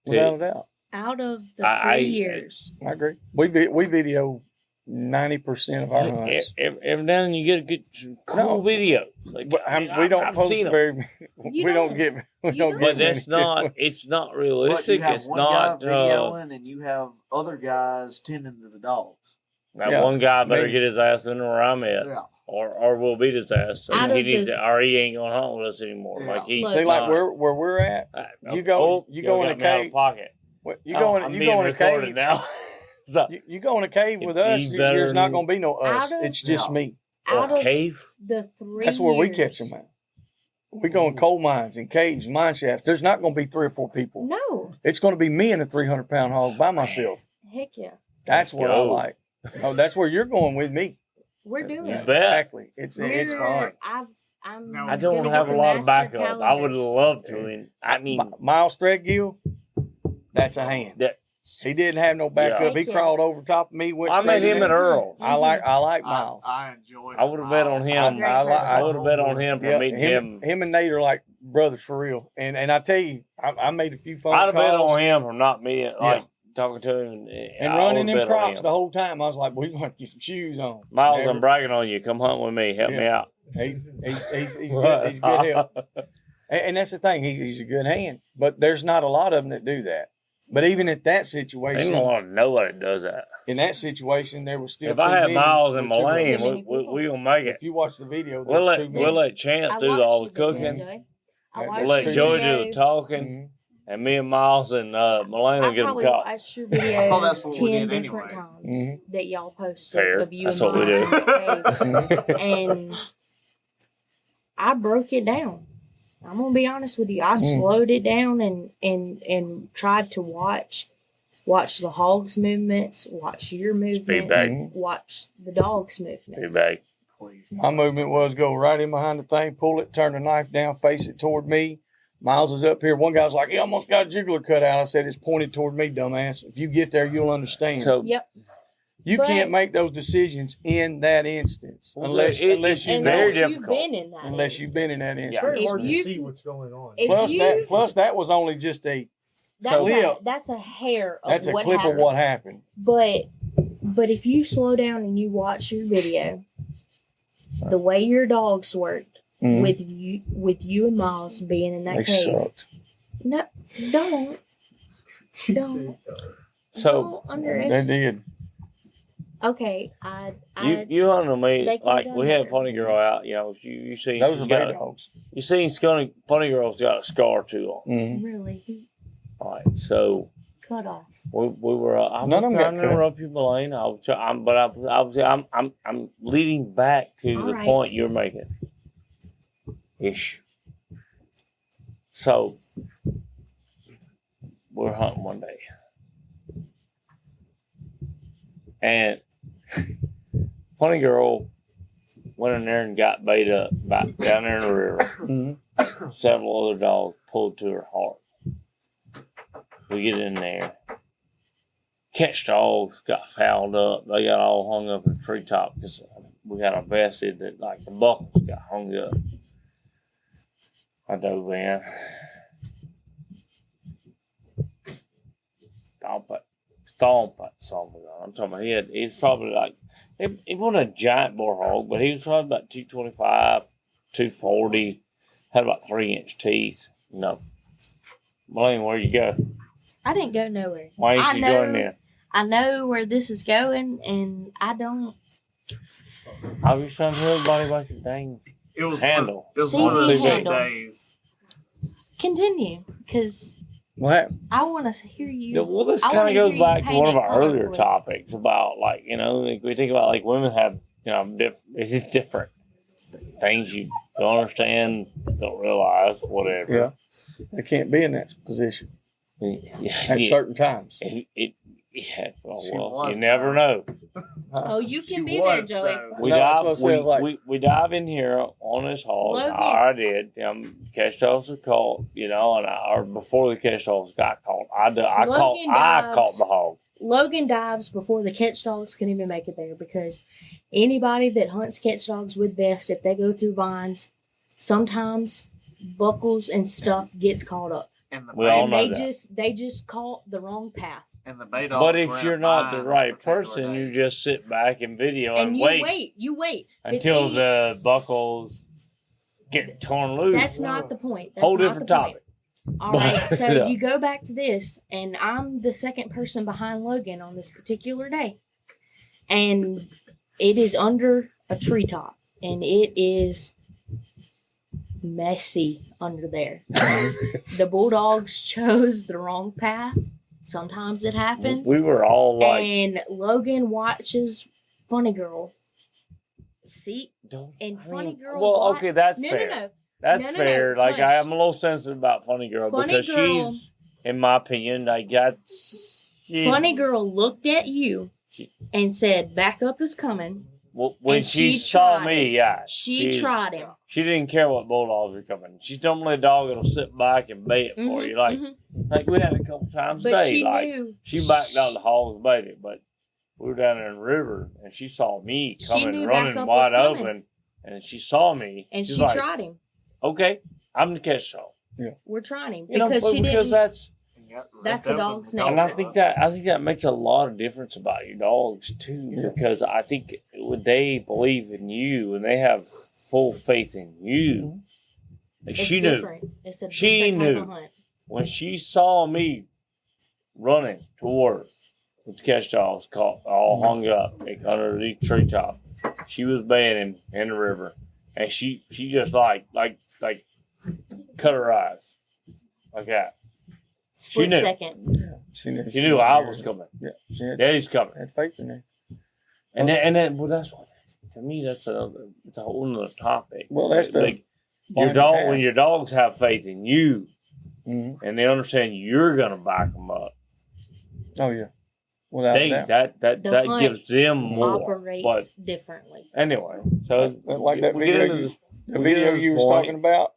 Without a doubt. Out of the 3 years, I agree. We video 90% of our hunts. Every now and then you get a good cool video. Like, But we don't post very. We don't get. We You don't don't. But get. that's many not. good ones. It's not But realistic. you have It's one not. guy videoing, and you have other guys tending to the dogs. That Yeah. one guy better Maybe. get his ass in where I'm at, Yeah. or we'll beat his ass. So Out he of needs the- to, or he ain't gonna hunt with us anymore. Yeah. Like he's Look. See, like not- where we're at. You go in y'all a got me out of cave. pocket. You go I'm in being a recorded cave. now. So, You go in a cave with If us. he's better There's not than- going to be no us. Out of- It's just Yeah. me. out or of cave. the 3 That's where we years, catch them at. We go in coal mines and caves, mine shafts. There's not going to be 3 or 4 people. No, It's going to be me and a 300-pound hog by myself. Heck yeah. That's what I go. like. Oh, that's where you're going with me. We're doing You it. bet. Exactly. It's fun. I'm No, I don't gonna have get a the lot of master backup. I would calendar. love to. And I mean, Miles Threadgill, that's a hand. that, He didn't have no backup. Yeah. He Heck yeah. crawled over top of me. Went I met straight him in at there. Earl. I like Miles. I enjoy. I would have bet on him. Great I person. would have bet on him for Yeah, meeting him. him and Nate are like brothers for real. And I tell you, I made a few phone I'd have bet calls on him from not meeting, like talking to him and I running would've them bet on crops him. the whole time. I was like, we're going to have to get some shoes on. Miles, Never- I'm bragging on you. Come hunt with me. Help me out. He's good. He's good help. And that's the thing. He's a good hand. But there's not a lot of them that do that. But even at that Ain't situation, nobody does that. in that situation, there was still If too I had many. Miles and Too much. Malaine, many we gonna make it. If you watch the video, We'll there's too let many. we'll let Chance I do watched all the your video, cooking. Joey. I We'll watched We'll let your Joey video. do the talking, Mhm. and me and Miles and Malaine will I get them probably caught. watched your video Oh, that's what we 10 did different anyway. times Mhm. that y'all posted Fair. of you That's and what we Miles do. in the cave. And I broke it down. I'm gonna be honest with you. I slowed it down and tried to watch the hogs' movements, watch your movements, Feedback. watch the dogs' movements. Feedback. My movement was go right in behind the thing, pull it, turn the knife down, face it toward me. Miles is up here. One guy's like, he almost got a jiggler cut out. I said, it's pointed toward me, dumbass. If you get there, you'll understand. So Yep. You but- can't make those decisions in that instance Well, unless it's you very Unless know, you've difficult. been in that. unless you've been in that It's instance. very If hard to you- see what's going on. if Plus that was only just that's a hair of that's a what clip happened. of what happened. But if you slow down and you watch your video, the way your dogs worked Mhm. with you and Miles being in that They cave. sucked. No, don't Don't. So don't They underestimate. did. Okay, you hunted me They could've like done we had better. Funny Girl out. You know, you seen Those she's are got big dogs. you seen Funny Girl's got a scar too on. Mhm. really All right, so cut off. we were. I'm None of 'em got trying to cut. interrupt you, Malaine. I'm leading back to All the right. point you're making. Ish. So we're hunting one day, and Funny Girl went in there and got bait up back down there in the river. Mhm. Several other dogs pulled to her heart. We get in there. Catch dogs got fouled up. They got all hung up in the treetop because we got a vested that like the buckles got hung up. I dove in. Stomp it, something. I'm talking about he's probably like, he wasn't a giant boar hog, but he was probably about 225, 240, had about 3-inch teeth. No. Malaine, where'd you go? I didn't go nowhere. Why I ain't you know- joining in? I know where this is going, and I don't. I was trying to tell everybody about your dang It was handle. It was CB one of the handle. days. Continue, because What happened? I want to hear you. Yeah, well, this I kind wanna of hear goes you back to paint one of it our earlier colorfully. topics about, like, you know, like we think about like women have, you know, it's different things you don't understand, don't realize, whatever. Yeah. They can't be in that position Yeah. at certain times. Yeah. Oh, She well, was, you never though. know. Oh, you She can be there, was, Joey. though. We No, that's dive. what I said, like- We dive in here on this hog. Logan. I did. Catch dogs are caught. You know, or before the catch dogs got caught, I Logan caught dives. the hog. Logan dives before the catch dogs can even make it there, because anybody that hunts catch dogs with best, if they go through vines, sometimes buckles and stuff gets caught up, And the We all and know they that. just caught the wrong path. and the bait dogs But were if in you're a not the bind right those particular person, you days. just sit back and video and, And you wait until But the buckles get torn loose. that's not the point. That's Whole not different the point. topic. All right, so Yeah. you go back to this, and I'm the second person behind Logan on this particular day. And it is under a treetop, and it is messy under there. The bulldogs chose the wrong path. Sometimes it happens. We were all like, And Logan watches Funny Girl. See? don't, and I Funny mean, Girl Well, wa- okay, that's No, fair. no. That's No, no, fair. no. Like Hush. I'm a little sensitive about Funny Girl Funny because Girl- she's, in my opinion, like Funny girl looked at you and said, "Back up is coming." Well, when And she she saw tried me, it. yeah. She tried him. She didn't care what bulldogs were coming. She's normally a dog that'll sit back and bait it for you. Like we had a couple times a But day. she Like knew. she backed out the hogs and baited, but we were down there in the river and she saw me She coming, knew running backup was wide coming. open, and she saw me. And she's she like, tried him. "Okay, I'm the catch dog." We're trying him You know, because she because didn't. Got That's ripped a open dog's the nature. And I think that makes a lot of difference about your dogs too, because I think when they believe in you and they have full faith in you, It's she different. knew It's a She different type knew. of hunt. when she saw me running toward with the catch dogs caught all hung up like under the treetop. She was baying him in the river, and she just like cut her eyes like that. Split knew. second. She knew, She knew I was coming. Yeah, she had, Daddy's coming. had faith in her. And then well, that's what to me that's a whole nother topic. Well, that's the like your bond dog you have. when your dogs have faith in you Mhm. and they understand you're gonna back them up. Oh yeah, without a doubt. that The that hunt gives them more. Operates But differently. anyway, so Like that we get video, into the we get video into you this was point. talking about.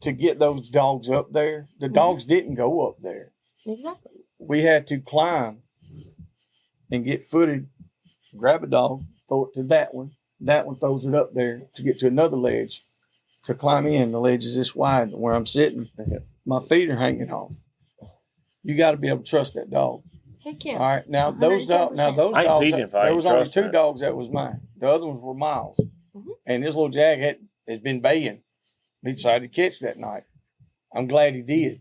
To get those dogs up there, the dogs didn't go up there. Exactly. We had to climb and get footed, grab a dog, throw it to that one. That one throws it up there to get to another ledge to climb in. The ledge is this wide where I'm sitting. My feet are hanging off. You got to be able to trust that dog. Heck yeah. All right, now those dogs. 110%. I ain't dogs. feeding if I There ain't was only trust two that. dogs that was mine. The other ones were Miles, and this little jag has been baying. He decided to catch that night. I'm glad he did.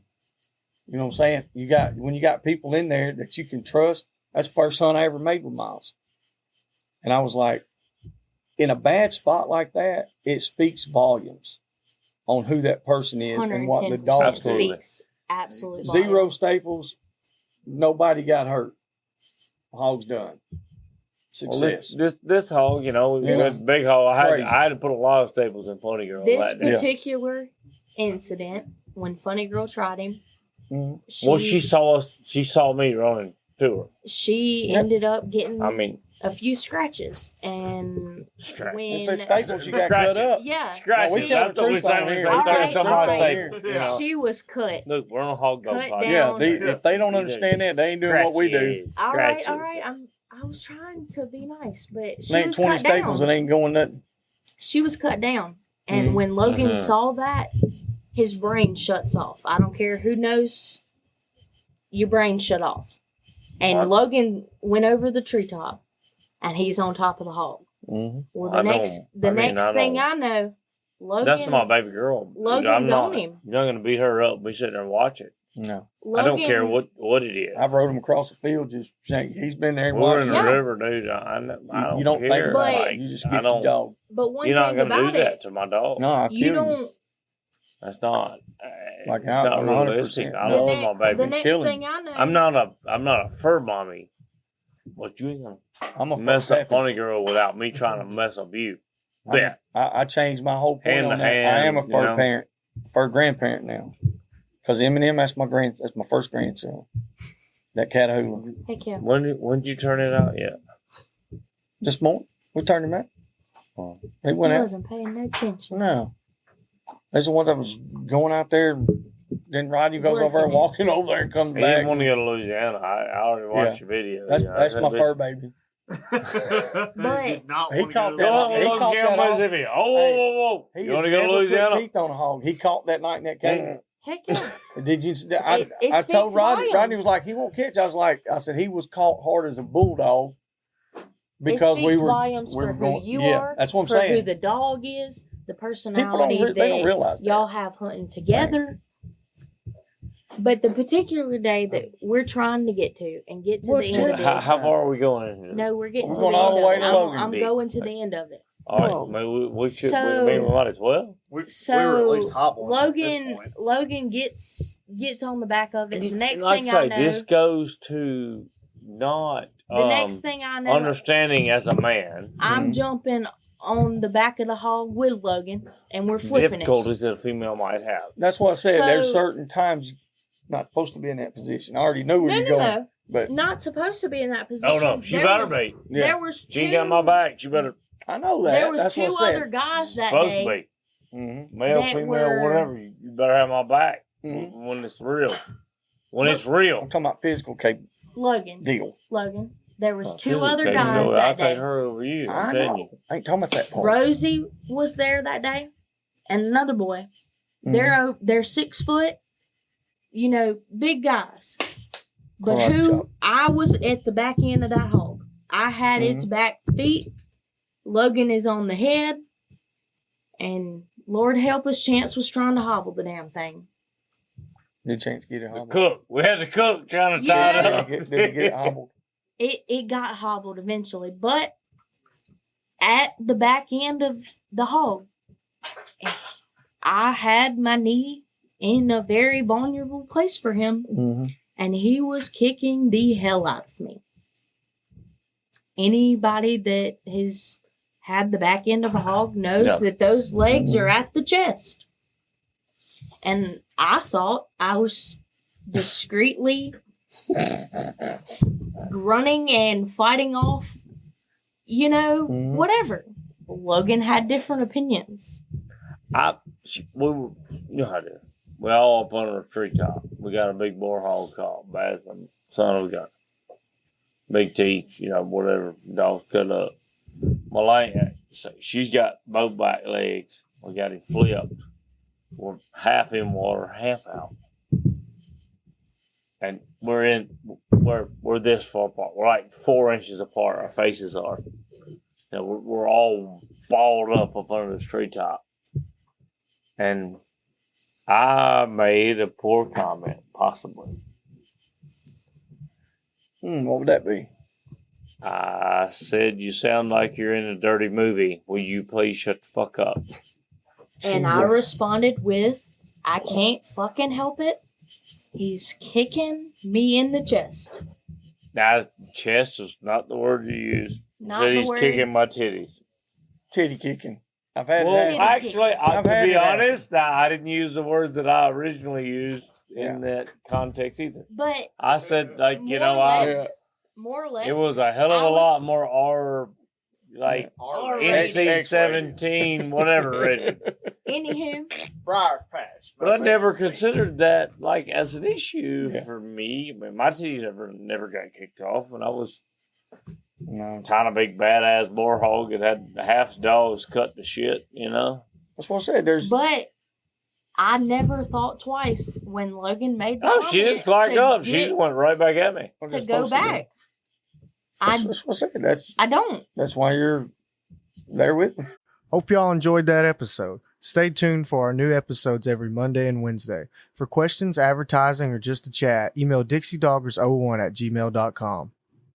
You know what I'm saying? When you got people in there that you can trust. That's the first hunt I ever made with Miles, and I was like, in a bad spot like that, it speaks volumes on who that person is and what the 110% dog Absolutely. speaks absolute Zero volume. staples. Nobody got hurt. Hog's done. Well, Success. this hog, you know, This- that big hog. Crazy. I had to put a lot of staples in Funny Girl. This that day. particular incident, when Funny Girl tried him, Mhm. She saw me running to her. she Yep. ended up getting I mean, a few scratches. And scratch. when If it's staples, you got Scratch cut it. up. yeah, Scratch we it. tell That's the what we truth say on when here. they All say right, something all on right. tape. You know, she was cut. look, we're on a hog go Cut podcast. down. Yeah, if they don't understand that, they ain't doing what we do. All right. Scratches. I was trying to be nice, but she It ain't was 20 cut staples, down. it ain't going nothing. She was cut down, and Mhm. when Logan Mhm. saw that, his brain shuts off. I don't care who knows, your brain shut off. And What? Logan went over the treetop, and he's on top of the hog. Mm-hmm. Well, I the next I thing know. I know, Logan. That's my baby girl. Logan's I'm not, on him. You're not going to beat her up. We sit there and watch it. No. I don't Logan- care what it is. I've rode him across the field just saying he's been there and We're watched in it. the Yeah. river, dude. I don't You don't care. think about But- it. You just I get your don't- dog. But one You're not thing going to do about that it, to my dog. No, I'll you kill don't. That's not. Like, it's not 100%. realistic. I The love my The baby. next kill him. thing I know, I'm not a fur mommy, but you ain't gonna I'm a mess first up happy. Funny Girl without me trying to mess up you. Yeah. I changed my whole point Hand on to that. I am a hand, fur you know. parent, fur grandparent now. Because Eminem, that's my first grandson. That Catahoula. heck yeah. When did you turn it out yet? This morning, we turned him out. Oh. He He went out. wasn't paying no attention. No. That's the one that was going out there. Then Rodney goes over there, Working it. walking over there and comes He back. didn't want to go to Louisiana. I already watched your video. That's you know. that's I my said, fur baby. But- He caught that. Go on, He Logan caught Campbell, that Mississippi. Oh, whoa, whoa. He You has want to go to never put Louisiana? teeth on a hog. He caught that night in that cave. Heck yeah. Did you? It I told speaks Rodney. volumes. Rodney was like, he won't catch. I said he was caught hard as a bulldog because it we speaks were. volumes we for were who going- you yeah, are. that's what I'm for saying. who the dog is, the People personality don't. They don't that realize that. y'all have hunting together. But the particular day that we're trying to get to and get to What the day? end of this. How far are we going in here? No, we're getting We're to going the all end the way of it. to Logan I'm Beach. going to the end of it. All right, Whoa. maybe we should. So- we might as well. We were at So least top one at this Logan point. Logan gets on the back of it. The next like thing I I say, know, this goes to not the next thing I know, understanding as a man. I'm jumping on the back of the hog with Logan, and we're flipping Difficulties it. that a female might have. That's what I said. So- There's certain times not supposed to be in that position. I already know where you're going. No. But Not supposed to be in that position. Oh no, she There better was- be. yeah. There was She two. ain't got my back. She better I know that. There was That's two what I said. other guys that supposed day. to be. Mm-hmm. Male, that female, were- whatever. You better have my back Mhm. when it's real. When Look- it's real. I'm talking about physical Logan. deal. Logan. There was Oh, two physical other capability. guys I'll that take day. her over you. I I'm telling know. you. I ain't talking about that part. Rosie was there that day, and another boy. Mhm. They're 6 foot, big guys. But Karate who chop. I was at the back end of that hog. I had its back feet. Logan is on the head, and Lord help us, Chance was trying to hobble the damn thing. Did Chance get it The hobbled? cook. We had the cook trying to tie it Yeah. up. Did he get it hobbled? It got hobbled eventually, but at the back end of the hog, I had my knee in a very vulnerable place for him, Mm-hmm. and he was kicking the hell out of me. Anybody that has had the back end of a hog knows Yeah. that those legs are at the chest. And I thought I was discreetly grunting and fighting off, whatever. Logan had different opinions. We were, you know how it is. We all up under a treetop. We got a big boar hog called Batham. Son, we got big teeth, whatever. Dogs cut up. Malaine, so she's got both back legs. We got him flipped. We're half in water, half out. And we're this far apart. We're like 4 inches apart. Our faces are. We're all balled up under this treetop. And I made a poor comment, possibly. What would that be? I said, "You sound like you're in a dirty movie. Will you please shut the fuck up?" And I Jesus. responded with, I can't fucking help it. He's kicking me in the chest. Now, chest is not the word you used. Not Said the he's word. kicking my titties. Titty kicking. I've had Well, Titty that. actually, I've to had be it happen. honest, I didn't use the words that I originally used in that context either. But I said, like, more or less, it was a hell of a lot more R, like R-rated. NC-17, whatever rated. Anywho, Briar patch. But I never considered that like as an issue Yeah. for me. I mean, my titties never got kicked off when I was No. tying a big badass boar hog that had half the dogs cut to shit. That's what I said. There's but I never thought twice when Logan made the Oh, comment she didn't slack to up. She get- just went right back at me. what to you're go supposed to do. back. I That's what I said. I don't. That's why you're there with me. Hope y'all enjoyed that episode. Stay tuned for our new episodes every Monday and Wednesday. For questions, advertising, or just to chat, email DixieDoggers01@gmail.com.